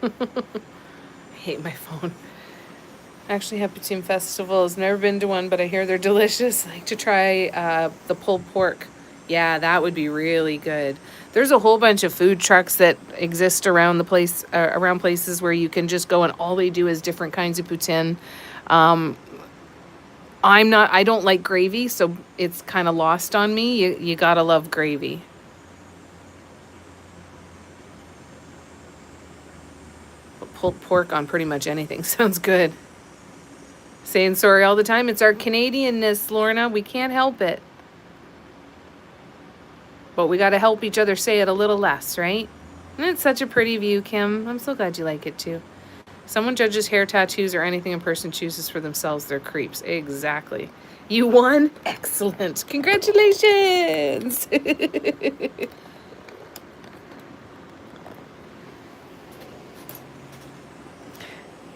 I hate my phone. I actually have poutine festivals. Never been to one, but I hear they're delicious. I like to try the pulled pork. Yeah, that would be really good. There's a whole bunch of food trucks that exist around the place, around places where you can just go and all they do is different kinds of poutine. I don't like gravy, so it's kind of lost on me. You gotta love gravy. But pulled pork on pretty much anything sounds good. Saying sorry all the time. It's our Canadianness, Lorna. We can't help it. But we got to help each other say it a little less, right? And it's such a pretty view, Kim. I'm so glad you like it too. Someone judges hair tattoos or anything a person chooses for themselves, they're creeps. Exactly. You won? Excellent. Congratulations.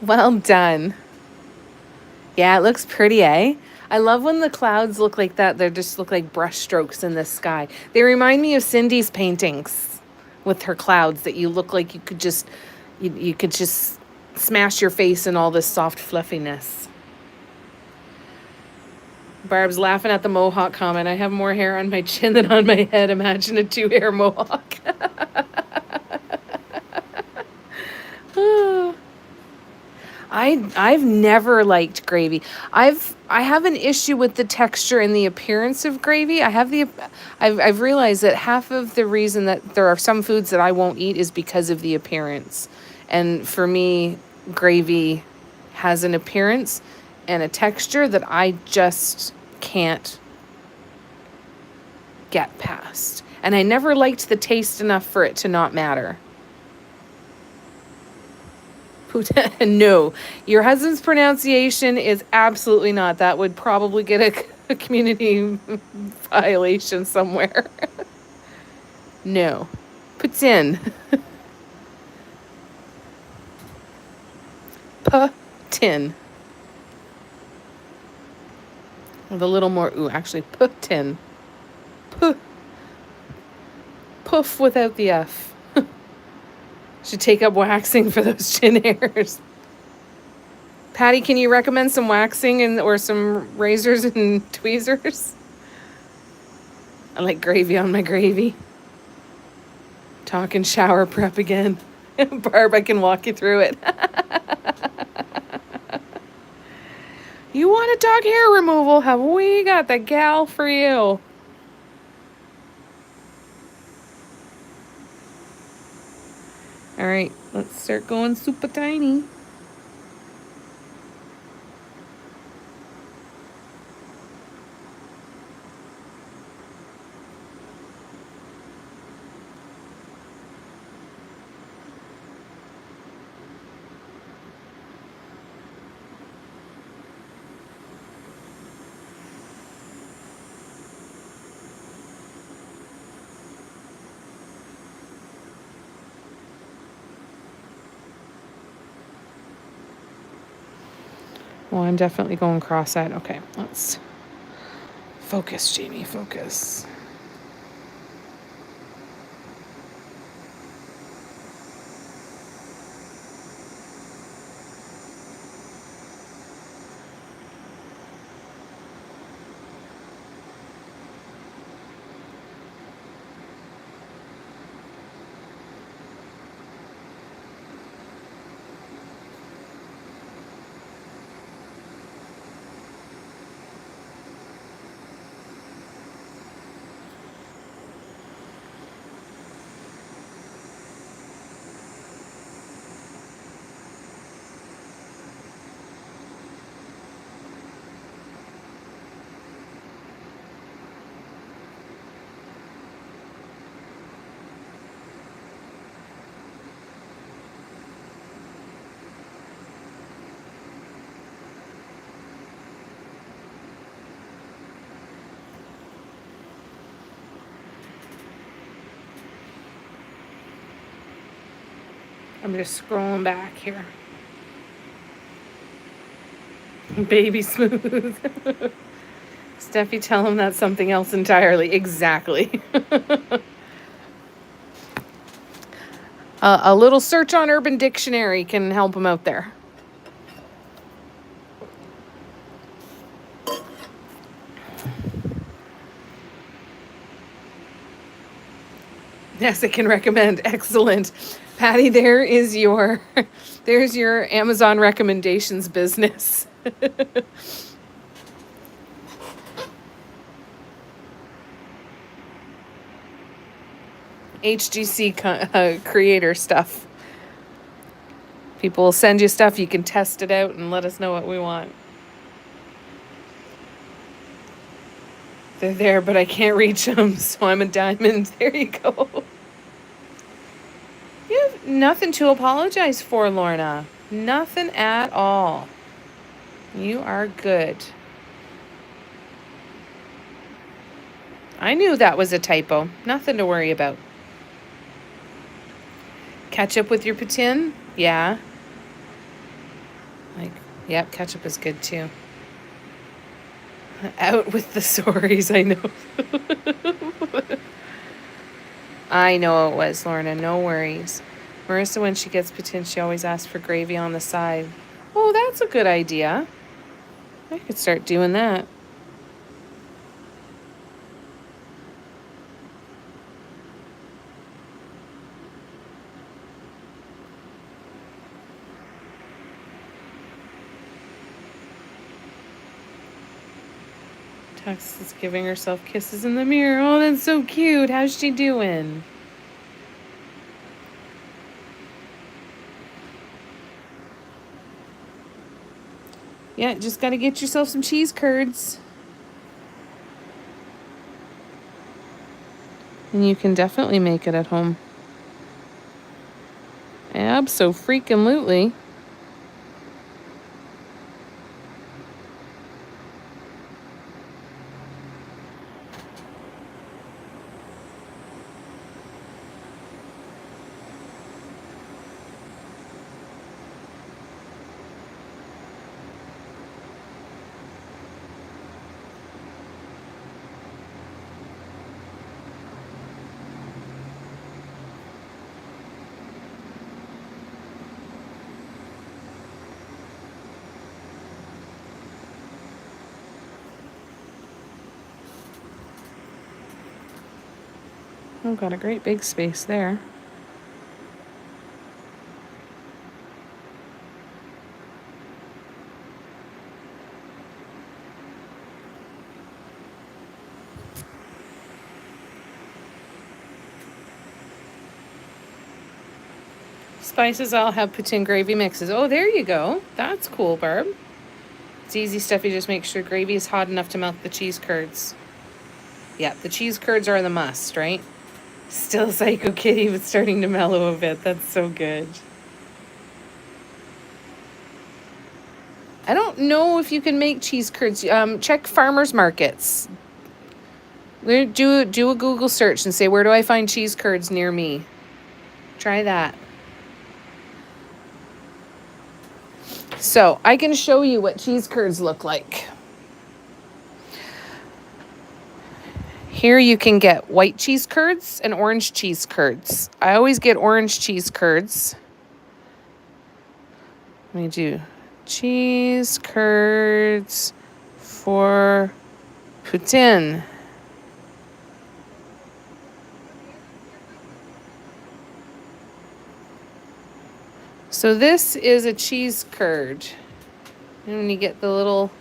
Well done. Yeah, it looks pretty, eh? I love when the clouds look like that. They just look like brush strokes in the sky. They remind me of Cindy's paintings with her clouds that you look like you could just smash your face in all this soft fluffiness. Barb's laughing at the mohawk comment. I have more hair on my chin than on my head. Imagine a 2-hair mohawk. I've never liked gravy. I have an issue with the texture and the appearance of gravy. I've realized that half of the reason that there are some foods that I won't eat is because of the appearance. And for me, gravy has an appearance and a texture that I just can't get past. And I never liked the taste enough for it to not matter. No, your husband's pronunciation is absolutely not. That would probably get a community violation somewhere. No. Poutine. Poutine. With a little more, actually, poutine. Poof without the F. Should take up waxing for those chin hairs. Patty, can you recommend some waxing or some razors and tweezers? I like gravy on my gravy. Talking shower prep again. Barb, I can walk you through it. You want to talk hair removal? Have we got the gal for you? All right, let's start going super tiny. Well, I'm definitely going cross-eyed. Okay, let's focus, Jamie, focus. I'm just scrolling back here. Baby smooth. Steffi, tell him that's something else entirely. Exactly. A little search on Urban Dictionary can help him out there. Yes, I can recommend. Excellent. Patty, there's your Amazon recommendations business. HGC creator stuff. People will send you stuff, you can test it out and let us know what we want. They're there, but I can't reach them, so I'm a diamond. There you go. You have nothing to apologize for, Lorna. Nothing at all. You are good. I knew that was a typo. Nothing to worry about. Ketchup with your poutine? Yeah. Like, yep, ketchup is good too. Out with the sorries, I know. I know it was, Lorna. No worries. Marissa, when she gets poutine, she always asks for gravy on the side. Oh, that's a good idea. I could start doing that. Tux is giving herself kisses in the mirror. Oh, that's so cute. How's she doing? Yeah, just got to get yourself some cheese curds. And you can definitely make it at home. Abso-freaking-lutely. Oh, got a great big space there. Spices all have poutine gravy mixes. Oh, there you go. That's cool, Barb. It's easy stuff. You just make sure gravy is hot enough to melt the cheese curds. Yeah, the cheese curds are the must, right? Still Psycho Kitty, but starting to mellow a bit. That's so good. I don't know if you can make cheese curds. Check farmers markets. Do a Google search and say, where do I find cheese curds near me? Try that. So I can show you what cheese curds look like. Here you can get white cheese curds and orange cheese curds. I always get orange cheese curds. Let me do cheese curds for poutine. So this is a cheese curd. And when you get the little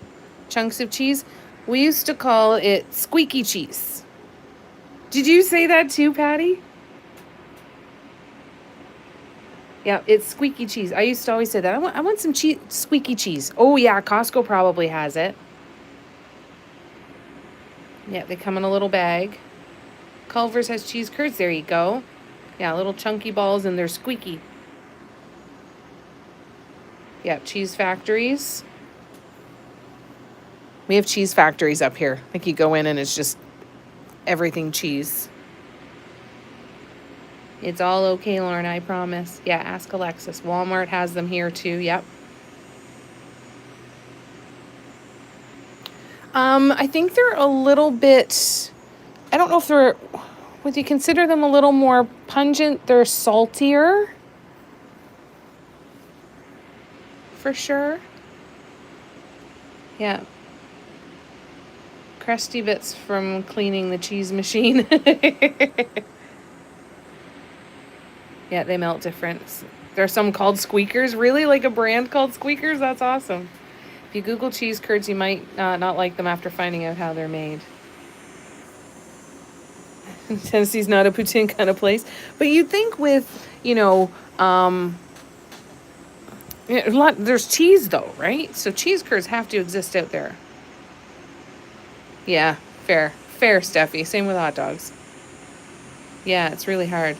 chunks of cheese, we used to call it squeaky cheese. Did you say that too, Patty? Yeah, it's squeaky cheese. I used to always say that. I want some squeaky cheese. Oh yeah, Costco probably has it. Yeah, they come in a little bag. Culver's has cheese curds. There you go. Yeah, little chunky balls and they're squeaky. Yeah, cheese factories. We have cheese factories up here. Like you go in and it's just everything cheese. It's all okay, Lauren, I promise. Yeah, ask Alexis. Walmart has them here too. Yep. I think they're a little bit, I don't know if they're, would you consider them a little more pungent? They're saltier. For sure. Yeah. Crusty bits from cleaning the cheese machine. Yeah, they melt different. There's some called Squeakers. Really? Like a brand called Squeakers? That's awesome. If you Google cheese curds, you might not like them after finding out how they're made. Tennessee's not a poutine kind of place. But you'd think with, there's cheese though, right? So cheese curds have to exist out there. Yeah, fair. Fair, Steffi. Same with hot dogs. Yeah, it's really hard.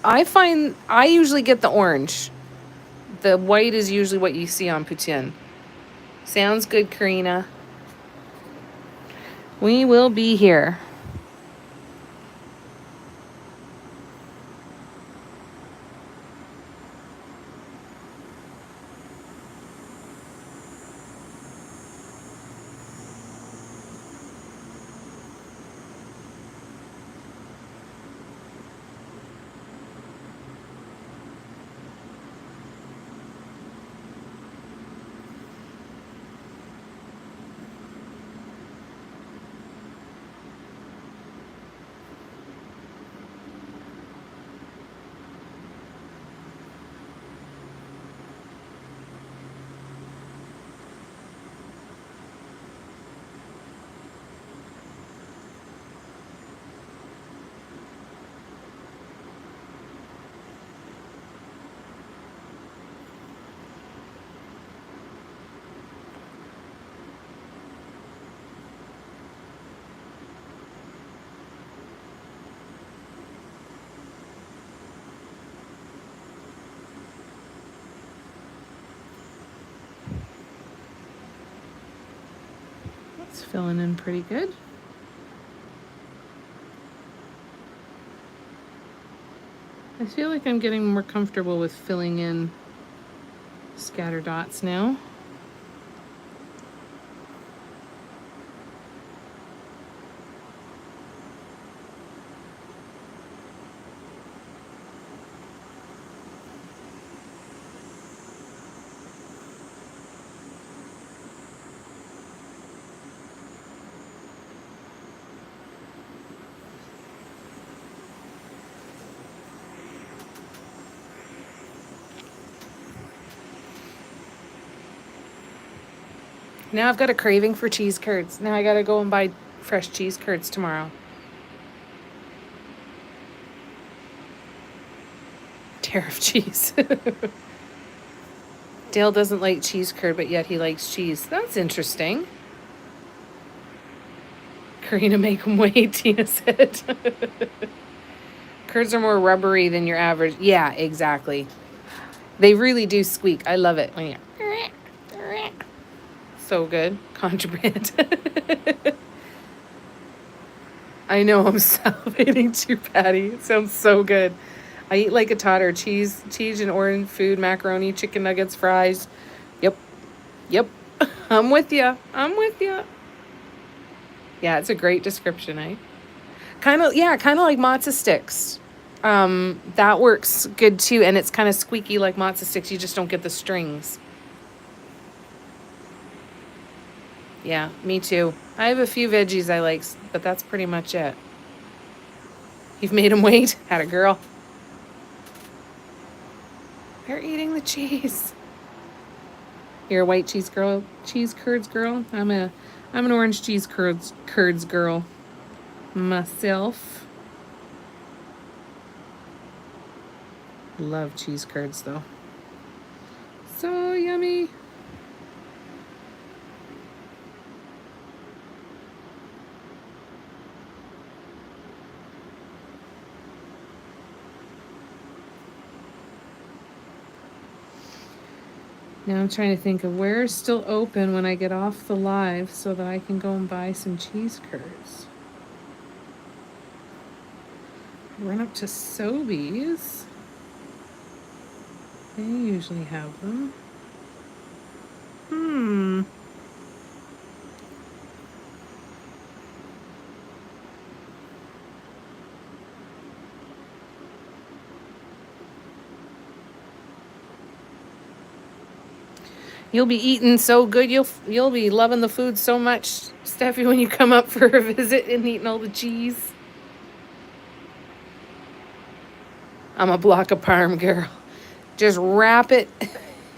I find I usually get the orange. The white is usually what you see on poutine. Sounds good, Karina. We will be here. It's filling in pretty good. I feel like I'm getting more comfortable with filling in scatter dots now. Now I've got a craving for cheese curds. Now I gotta go and buy fresh cheese curds tomorrow. Tariff cheese. Dale doesn't like cheese curd, but yet he likes cheese. That's interesting. Karina, make him wait, Tina said. Curds are more rubbery than your average. Yeah, exactly. They really do squeak. I love it when you... So good. Contraband. I know, I'm salivating too, Patty. It sounds so good. I eat like a toddler. Cheese and orange food, macaroni, chicken nuggets, fries. Yep. Yep. I'm with you. I'm with you. Yeah, it's a great description, eh? Kind of like matzo sticks. That works good too, and it's kind of squeaky like matzo sticks. You just don't get the strings. Yeah, me too. I have a few veggies I like, but that's pretty much it. You've made them wait. Had a girl. They're eating the cheese. You're a white cheese girl, cheese curds girl. I'm an orange cheese curds girl myself. Love cheese curds though. So yummy. Now I'm trying to think of where's still open when I get off the live so that I can go and buy some cheese curds. Run up to Sobeys. They usually have them. You'll be eating so good. You'll be loving the food so much, Steffi, when you come up for a visit and eating all the cheese. I'm a block of parm girl. Just wrap it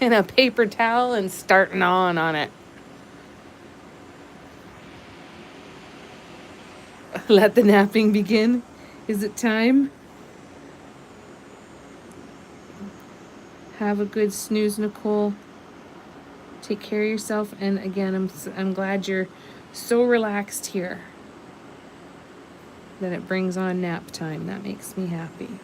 in a paper towel and start gnawing on it. Let the napping begin. Is it time? Have a good snooze, Nicole. Take care of yourself. And again, I'm glad you're so relaxed here that it brings on nap time. That makes me happy.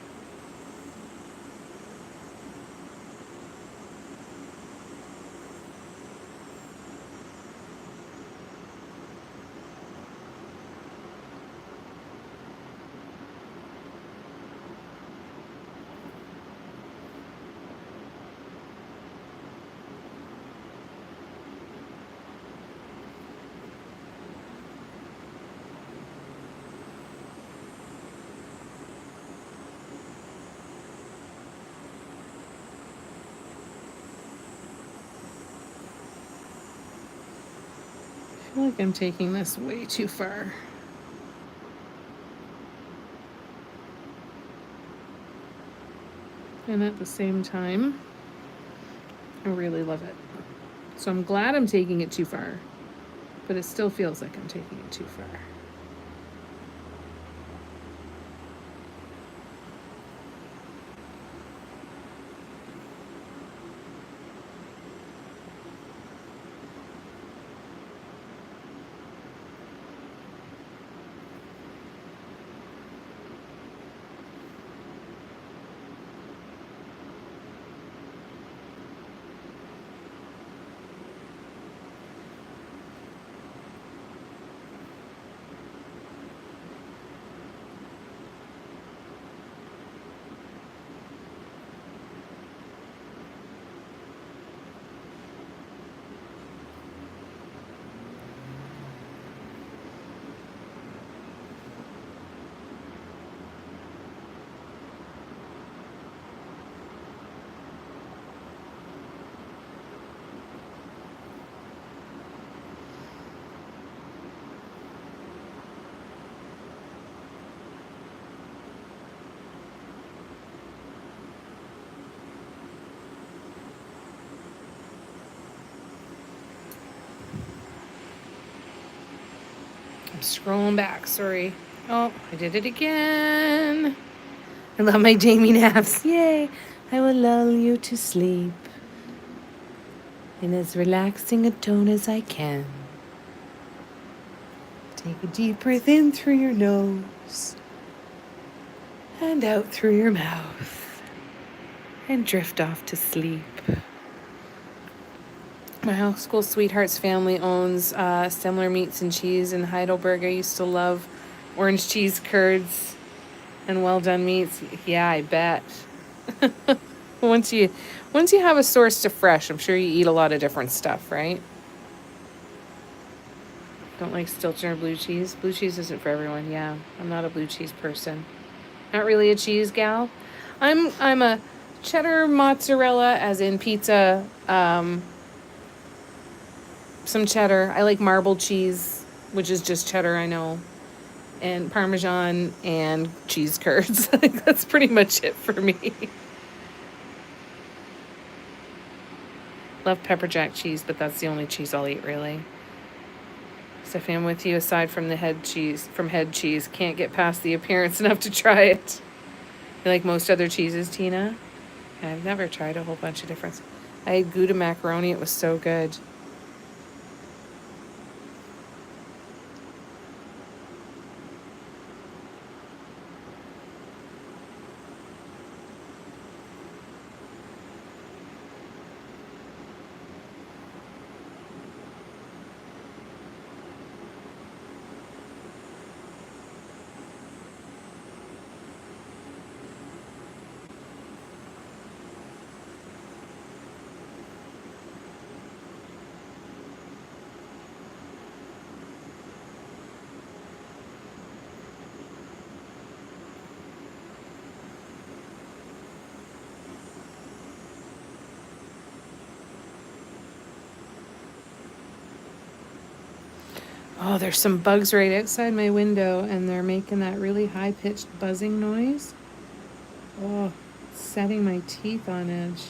I feel like I'm taking this way too far. And at the same time, I really love it. So I'm glad I'm taking it too far, but it still feels like I'm taking it too far. I'm scrolling back, sorry. Oh, I did it again. I love my Jamie naps. Yay! I will lull you to sleep in as relaxing a tone as I can. Take a deep breath in through your nose and out through your mouth and drift off to sleep. My high school sweetheart's family owns Semmler Meats and Cheese in Heidelberg. I used to love orange cheese curds and well done meats. Yeah, I bet. Once you have a source to fresh, I'm sure you eat a lot of different stuff, right? Don't like Stilton or blue cheese. Blue cheese isn't for everyone. Yeah, I'm not a blue cheese person. Not really a cheese gal. I'm a cheddar mozzarella, as in pizza. Some cheddar. I like marbled cheese, which is just cheddar, I know, and Parmesan and cheese curds. That's pretty much it for me. Love pepper jack cheese, but that's the only cheese I'll eat, really. Stephanie, I'm with you. Aside from the head cheese, can't get past the appearance enough to try it. You like most other cheeses, Tina? I've never tried a whole bunch of different. I had Gouda macaroni. It was so good. Oh, there's some bugs right outside my window, and they're making that really high-pitched buzzing noise. Oh, it's setting my teeth on edge.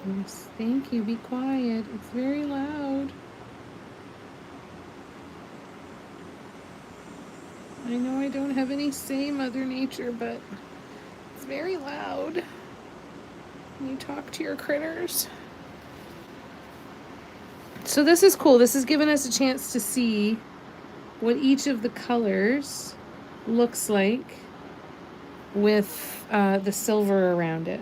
Yes, thank you. Be quiet. It's very loud. I know I don't have any say, Mother Nature, but it's very loud when you talk to your critters. So this is cool. This has given us a chance to see what each of the colors looks like with the silver around it.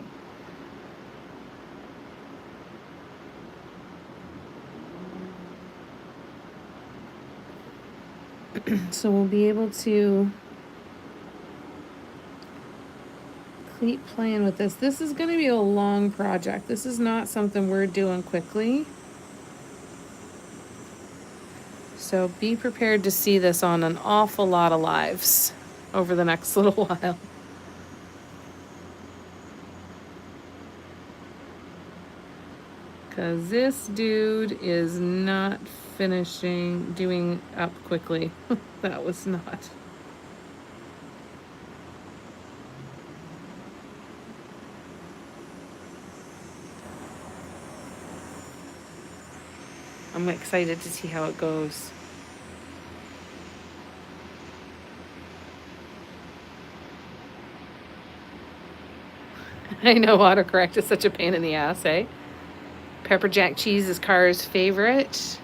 So we'll be able to keep playing with this. This is going to be a long project. This is not something we're doing quickly. So be prepared to see this on an awful lot of lives over the next little while. Because this dude is not doing up quickly. That was not. I'm excited to see how it goes. I know autocorrect is such a pain in the ass, eh? Pepper jack cheese is Cara's favorite.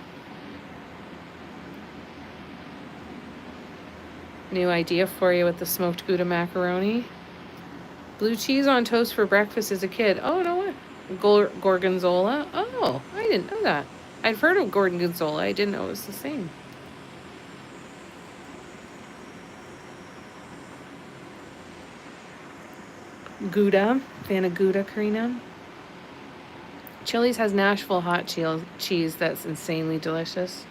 New idea for you with the smoked Gouda macaroni. Blue cheese on toast for breakfast as a kid. Oh, no what? Gorgonzola. Oh, I didn't know that. I've heard of gorgonzola. I didn't know it was the same. Gouda. Fan of Gouda, Karina? Chili's has Nashville hot cheese that's insanely delicious.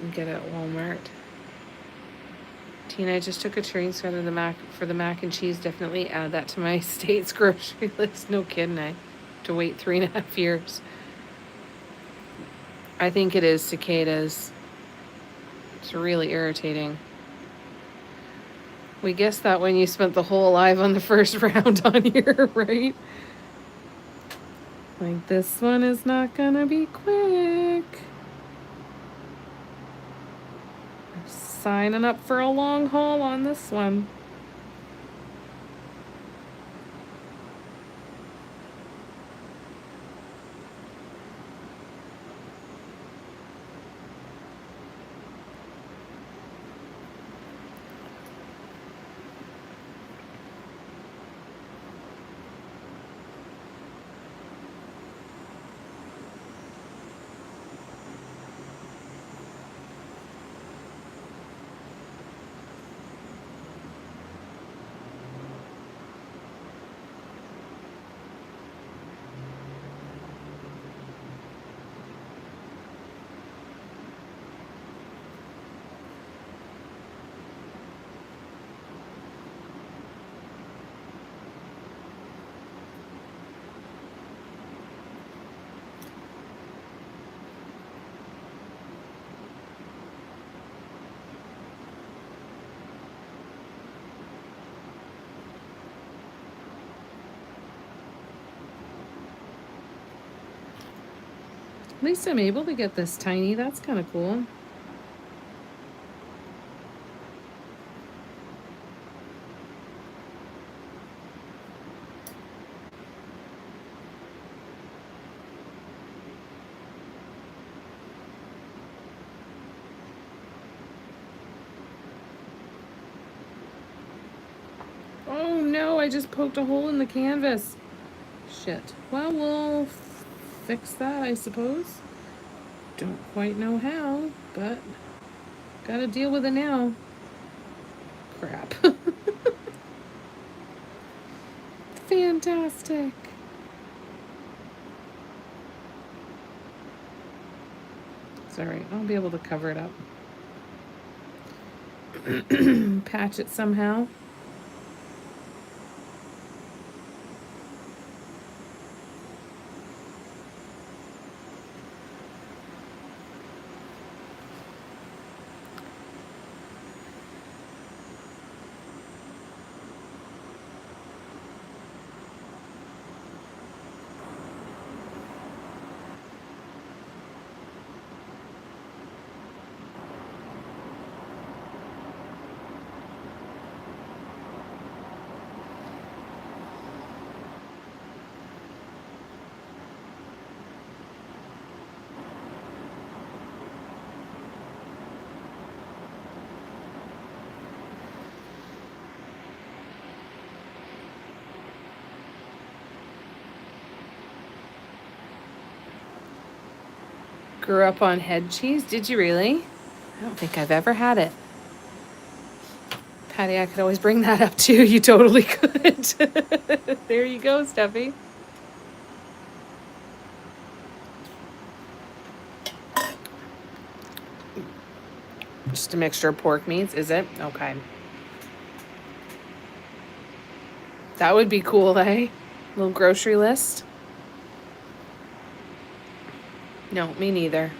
You can get it at Walmart. Tina, I just took a screenshot of the mac and cheese. Definitely add that to my state's grocery list. No kidding, I have to wait 3.5 years. I think it is cicadas. It's really irritating. We guessed that when you spent the whole live on the first round on here, right? Like, this one is not gonna be quick. Signing up for a long haul on this one. At least I'm able to get this tiny. That's kind of cool. Oh no, I just poked a hole in the canvas. Shit. Well, we'll fix that, I suppose. Don't quite know how, but gotta deal with it now. Crap. Fantastic. It's alright, I'll be able to cover it up. Patch it somehow. Grew up on head cheese. Did you really? I don't think I've ever had it. Patty, I could always bring that up too. You totally could. There you go, Steffi. Just a mixture of pork meats, is it? Okay. That would be cool, eh? Little grocery list. No, me neither.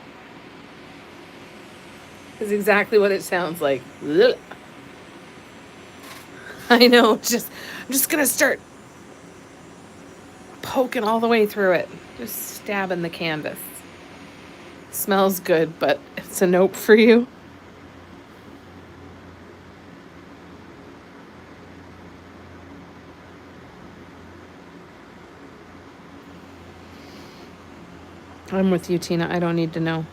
It's exactly what it sounds like. Ugh. I know, I'm just gonna start poking all the way through it. Just stabbing the canvas. Smells good, but it's a nope for you. I'm with you, Tina. I don't need to know.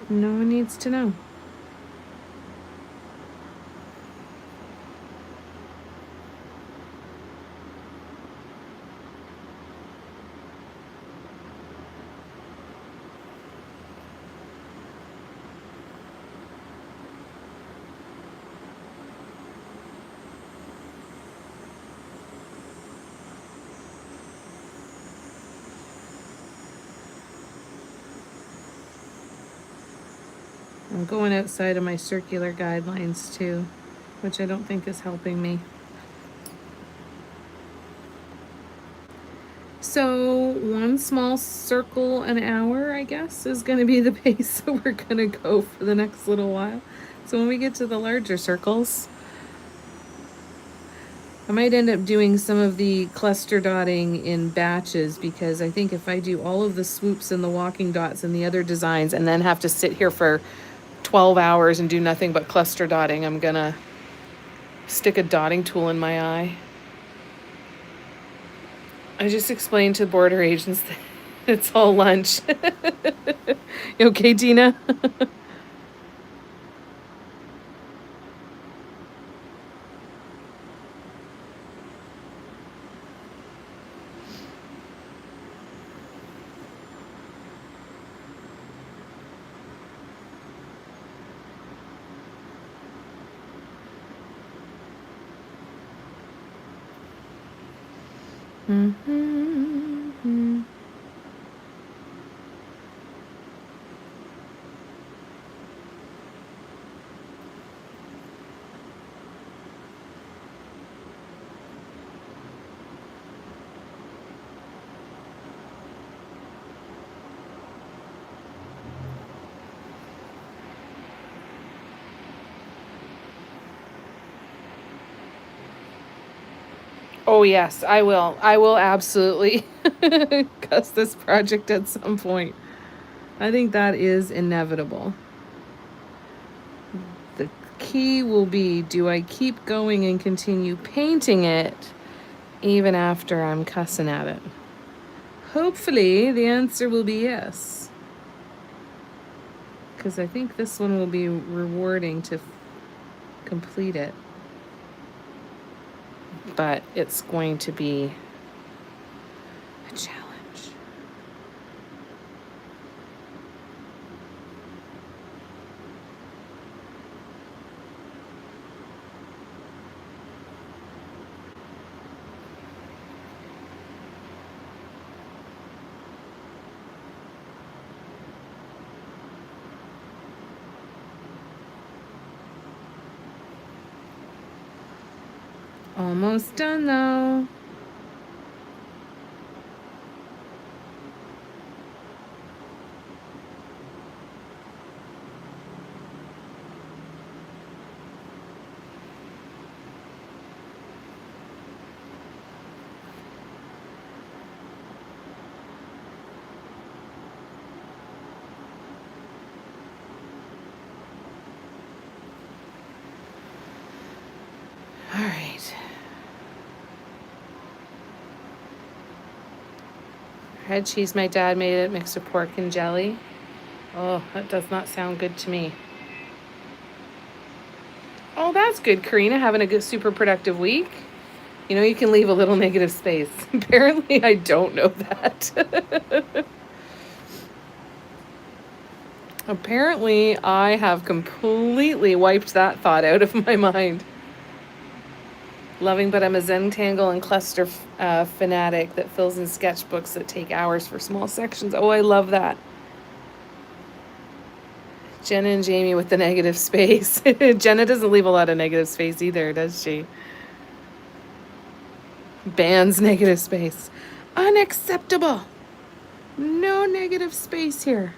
No one needs to know. I'm going outside of my circular guidelines too, which I don't think is helping me. So 1 small circle an hour, I guess, is going to be the pace that we're going to go for the next little while. So when we get to the larger circles, I might end up doing some of the cluster dotting in batches, because I think if I do all of the swoops and the walking dots and the other designs and then have to sit here for 12 hours and do nothing but cluster dotting, I'm gonna stick a dotting tool in my eye. I just explained to border agents that it's all lunch. You okay, Tina? Mm-hmm. Oh yes, I will. I will absolutely cuss this project at some point. I think that is inevitable. The key will be, do I keep going and continue painting it even after I'm cussing at it? Hopefully the answer will be yes. Because I think this one will be rewarding to complete it. But it's going to be a challenge. Almost done though. All right. Red cheese my dad made it, mixed with pork and jelly. Oh, that does not sound good to me. Oh, that's good, Karina, having a good, super productive week. You know, you can leave a little negative space. Apparently, I don't know that. Apparently, I have completely wiped that thought out of my mind. Loving, but I'm a Zentangle and cluster fanatic that fills in sketchbooks that take hours for small sections. Oh, I love that. Jenna and Jamie with the negative space. Jenna doesn't leave a lot of negative space either, does she? Bans negative space. Unacceptable. No negative space here.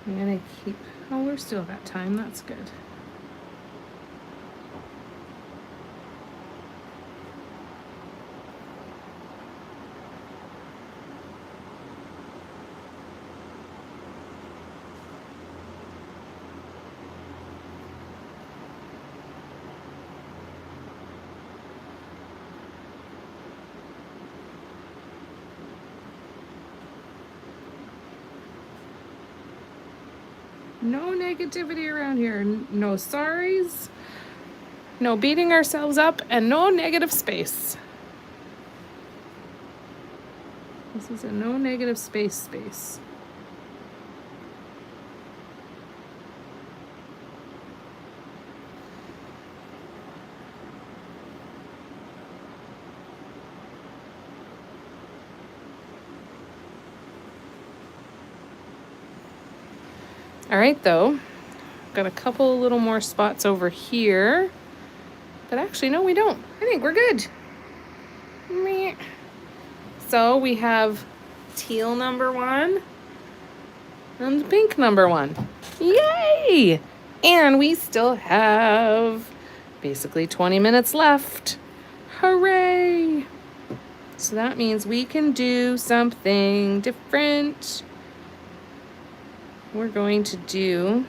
I'm gonna keep, oh, we're still got time, that's good. No negativity around here. No sorries, no beating ourselves up, and no negative space. This is a no negative space. All right, though, got a couple little more spots over here, but actually, no, we don't. I think we're good. Meh. So we have teal number 1 and pink number 1. Yay! And we still have basically 20 minutes left. Hooray! So that means we can do something different. We're going to do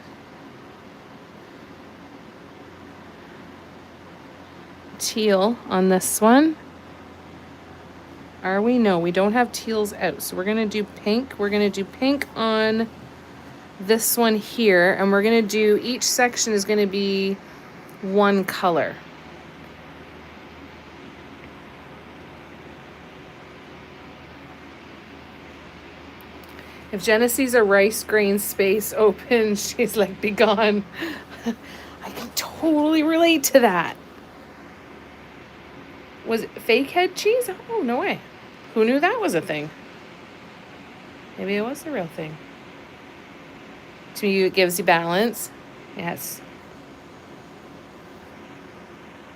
teal on this one. Are we? No, we don't have teals out. So we're going to do pink. We're going to do pink on this one here. And we're going to do, each section is going to be one color. If Jenna sees a rice grain space open, she's like, be gone. I can totally relate to that. Was it fake head cheese? Oh, no way. Who knew that was a thing? Maybe it was the real thing. To you, it gives you balance. Yes.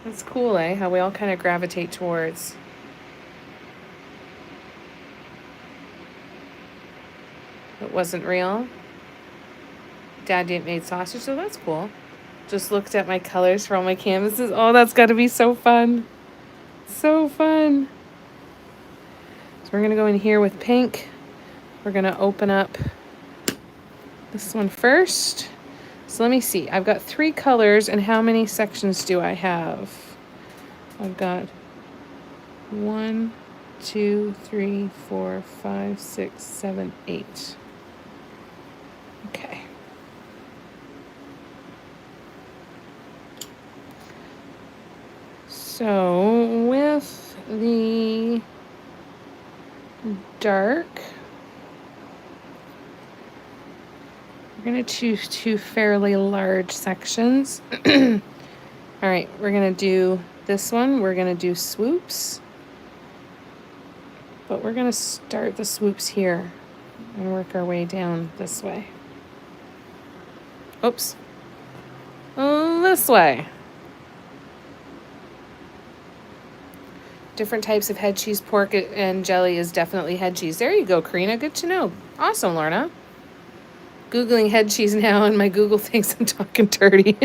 That's cool, eh? How we all kind of gravitate towards. It wasn't real. Dad made sausage, so that's cool. Just looked at my colors for all my canvases. Oh, that's got to be so fun. So fun. So we're going to go in here with pink. We're going to open up this one first. So let me see. I've got 3 colors, and how many sections do I have? I've got 1, 2, 3, 4, 5, 6, 7, 8. Okay. So with the dark, we're going to choose 2 fairly large sections. All right, we're going to do this one. We're going to do swoops. But we're going to start the swoops here and work our way down this way. Oops. This way. Different types of head cheese, pork, and jelly is definitely head cheese. There you go, Karina. Good to know. Awesome, Lorna. Googling head cheese now, and my Google thinks I'm talking dirty.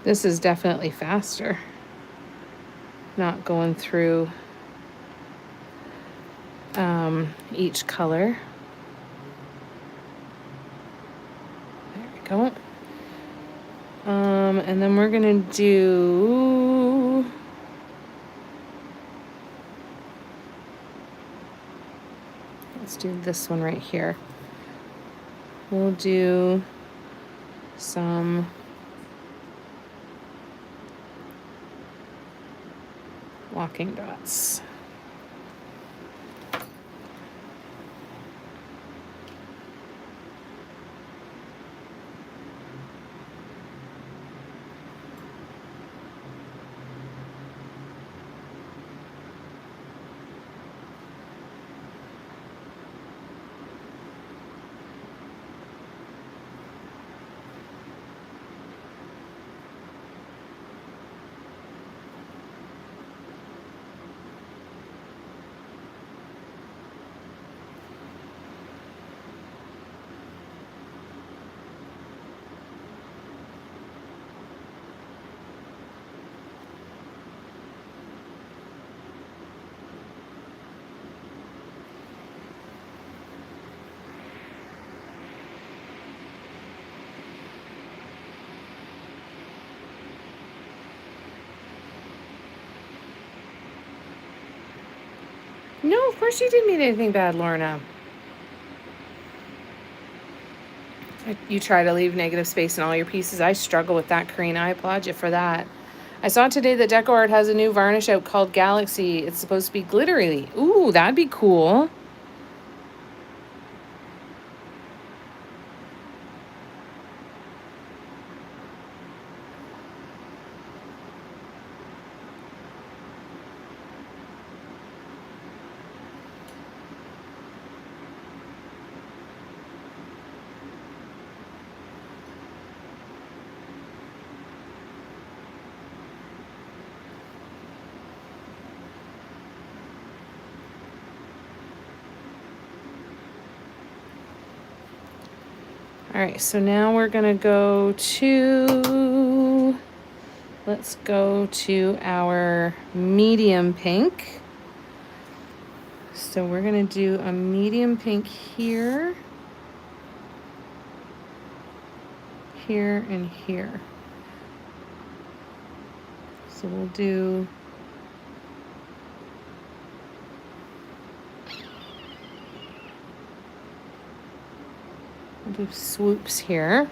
This is definitely faster. Not going through each color. There we go. And then we're gonna do let's do this one right here. We'll do some walking dots. No, of course you didn't mean anything bad, Lorna. You try to leave negative space in all your pieces. I struggle with that, Karina. I applaud you for that. I saw today that DecoArt has a new varnish out called Galaxy. It's supposed to be glittery. Ooh, that'd be cool. All right, so now we're gonna go to, let's go to our medium pink. So we're gonna do a medium pink here, here, and here. So we'll do swoops here.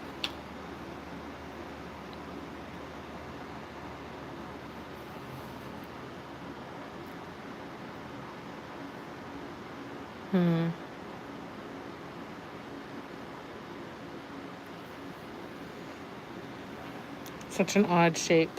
Such an odd shape.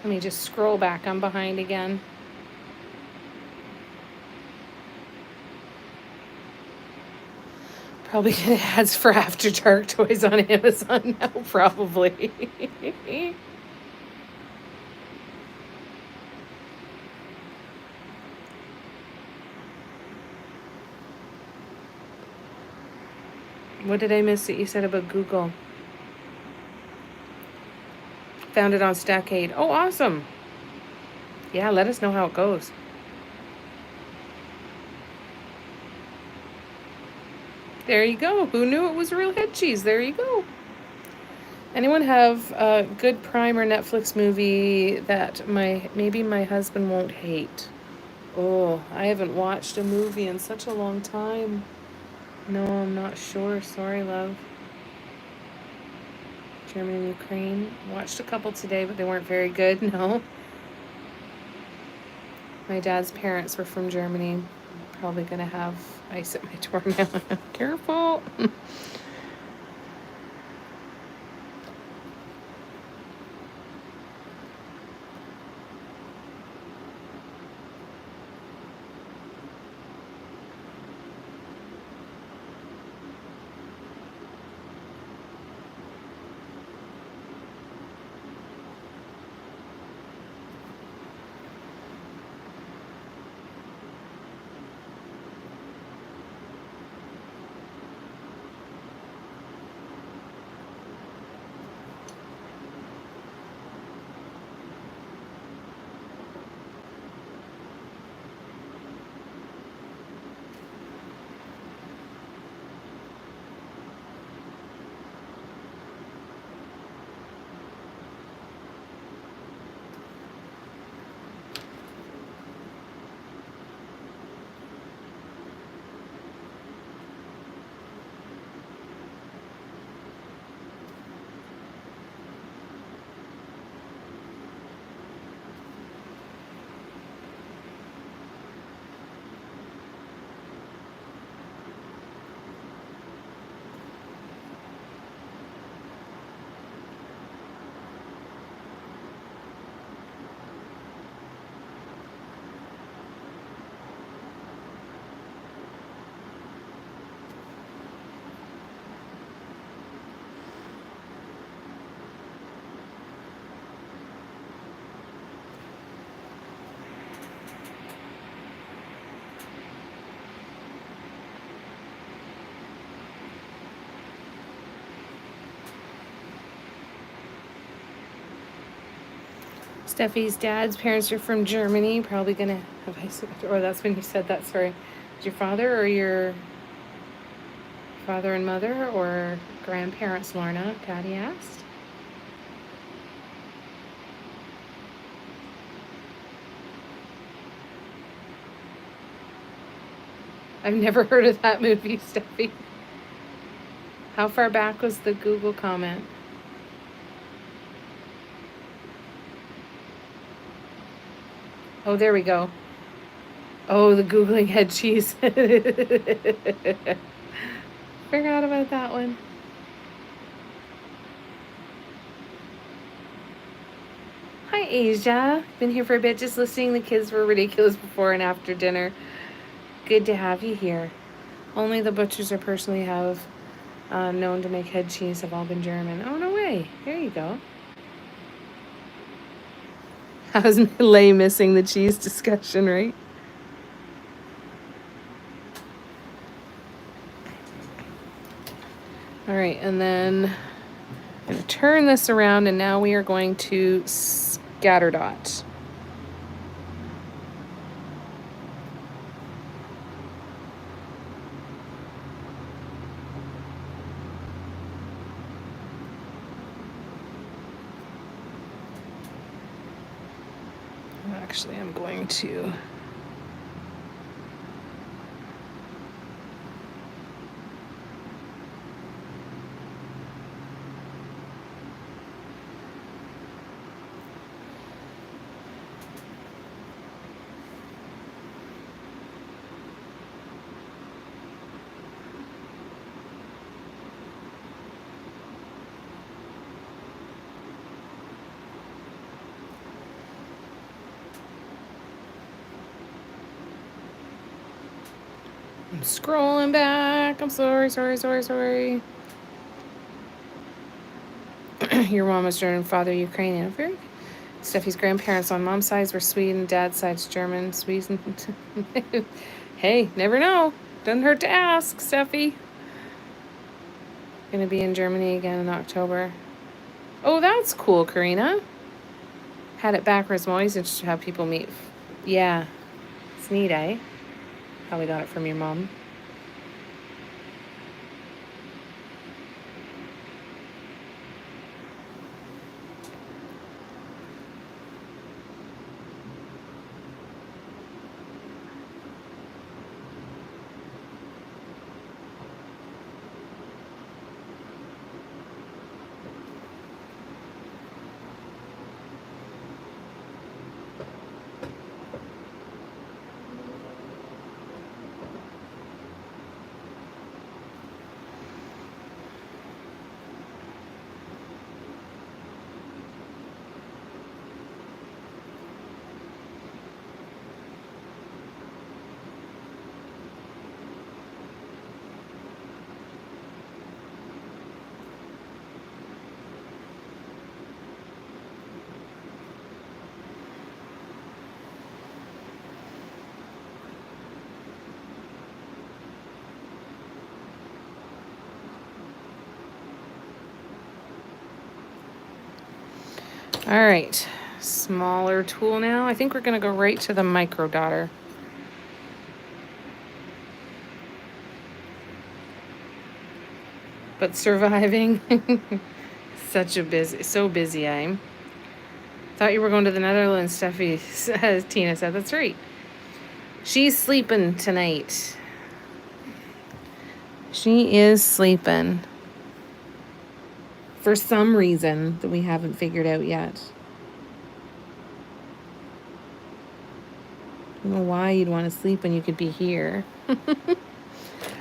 Let me just scroll back. I'm behind again. Probably get ads for After Dark toys on Amazon now, probably. What did I miss that you said about Google? Found it on Stackade. Oh, awesome. Yeah, let us know how it goes. There you go. Who knew it was real head cheese? There you go. Anyone have a good Prime or Netflix movie that maybe my husband won't hate? Oh, I haven't watched a movie in such a long time. No, I'm not sure. Sorry, love. Germany and Ukraine. Watched a couple today, but they weren't very good. No. My dad's parents were from Germany. Probably gonna have ice at my door now. Careful. Steffi's dad's parents are from Germany. Probably gonna have I said, or that's when you said that. Sorry, is your father or your father and mother or grandparents? Lorna, Daddy asked. I've never heard of that movie, Steffi. How far back was the Google comment? Oh, there we go. Oh, the Googling head cheese. Forgot about that one. Hi, Asia. Been here for a bit, just listening. The kids were ridiculous before and after dinner. Good to have you here. Only the butchers I personally have known to make head cheese have all been German. Oh, no way. There you go. How's Millet missing the cheese discussion, right? All right, and then I'm going to turn this around, and now we are going to scatter dot. Actually, I'm going to I'm scrolling back. I'm sorry. Your mom was German, father Ukrainian. Very. Steffi's grandparents on mom's side were Sweden, dad's side's German. Sweden. Hey, never know. Doesn't hurt to ask, Steffi. Gonna be in Germany again in October. Oh, that's cool, Karina. Had it backwards. I'm always interested how people meet. Yeah, it's neat, eh? Probably got it from your mom. All right, smaller tool now. I think we're gonna go right to the micro dotter. But surviving. So busy I'm. Thought you were going to the Netherlands, Steffi, says Tina said. That's right. She's sleeping tonight. She is sleeping. For some reason that we haven't figured out yet. I don't know why you'd want to sleep when you could be here. All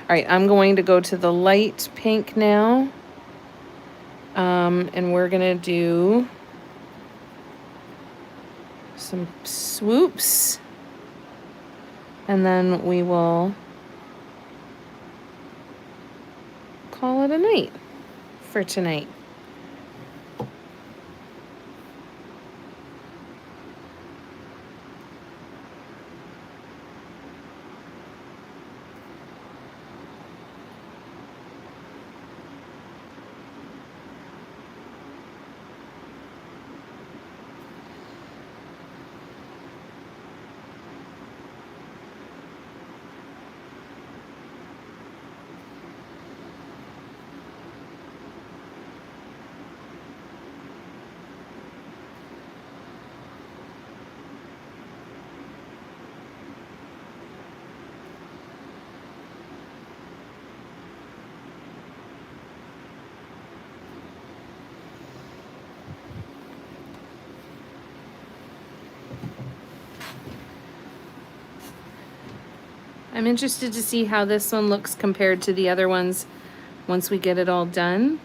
right, I'm going to go to the light pink now. And we're going to do some swoops. And then we will call it a night for tonight. I'm interested to see how this one looks compared to the other ones once we get it all done.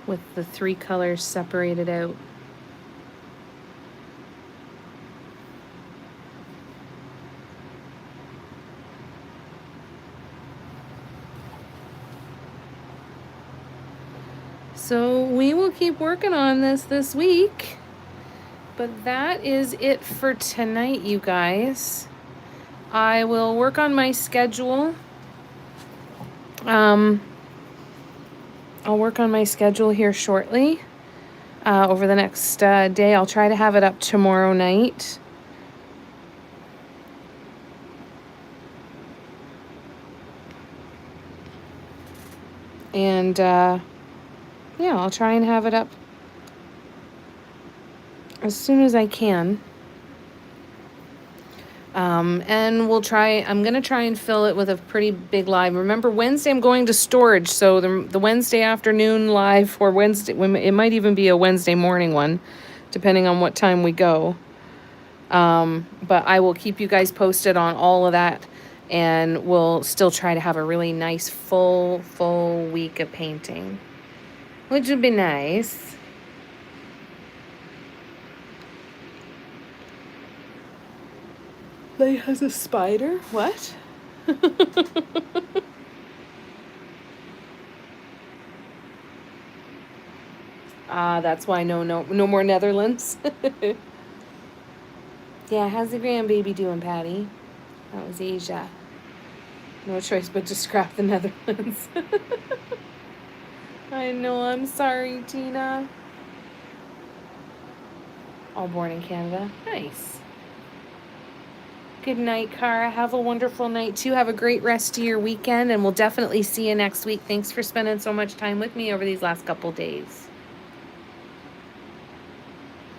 With the 3 colors separated out. So we will keep working on this week. But that is it for tonight, you guys. I will work on my schedule. I'll work on my schedule here shortly. Over the next day. I'll try to have it up tomorrow night. And yeah, I'll try and have it up as soon as I can. And I'm going to try and fill it with a pretty big live. Remember, Wednesday I'm going to storage, so the Wednesday afternoon live, or Wednesday, it might even be a Wednesday morning one, depending on what time we go. But I will keep you guys posted on all of that, and we'll still try to have a really nice full week of painting, which would be nice. Lay has a spider? What? That's why no more Netherlands. Yeah, how's the grandbaby doing, Patty? That was Asia. No choice but to scrap the Netherlands. I know, I'm sorry, Tina. All born in Canada. Nice. Good night, Cara. Have a wonderful night, too. Have a great rest of your weekend, and we'll definitely see you next week. Thanks for spending so much time with me over these last couple days.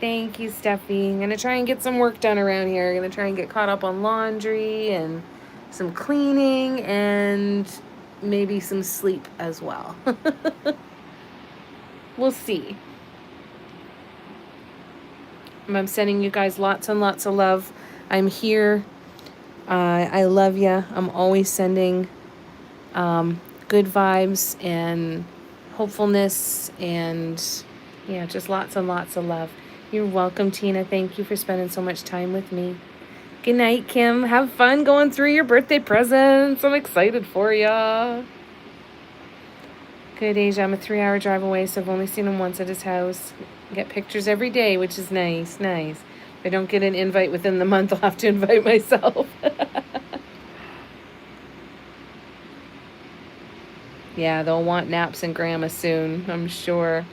Thank you, Steffi. I'm going to try and get some work done around here. I'm going to try and get caught up on laundry and some cleaning and maybe some sleep as well. We'll see. I'm sending you guys lots and lots of love. I'm here. I love you. I'm always sending good vibes and hopefulness and, yeah, just lots and lots of love. You're welcome, Tina. Thank you for spending so much time with me. Good night, Kim. Have fun going through your birthday presents. I'm excited for ya. Good, Asia. I'm a 3-hour drive away, so I've only seen him once at his house. I get pictures every day, which is nice. Nice. If I don't get an invite within the month, I'll have to invite myself. Yeah, they'll want naps and grandma soon, I'm sure.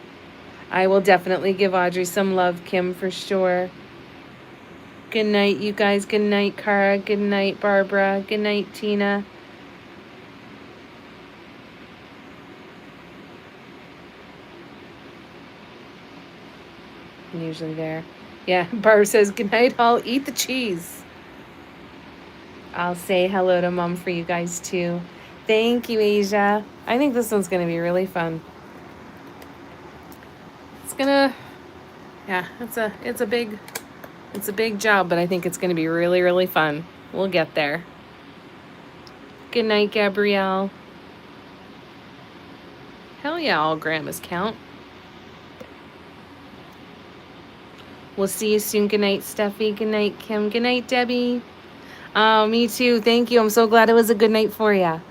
I will definitely give Audrey some love, Kim, for sure. Good night, you guys. Good night, Cara. Good night, Barbara. Good night, Tina. I'm usually there. Yeah, Barbara says, good night, I'll eat the cheese. I'll say hello to Mom for you guys, too. Thank you, Asia. I think this one's going to be really fun. It's going to, yeah, it's a big job, but I think it's going to be really, really fun. We'll get there. Good night, Gabrielle. Hell yeah, all grandmas count. We'll see you soon. Good night, Steffi. Good night, Kim. Good night, Debbie. Oh, me too. Thank you. I'm so glad it was a good night for you.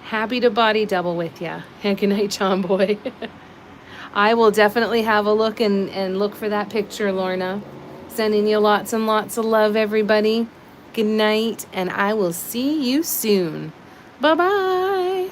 Happy to body double with you. And good night, John Boy. I will definitely have a look and look for that picture, Lorna. Sending you lots and lots of love, everybody. Good night, and I will see you soon. Bye-bye.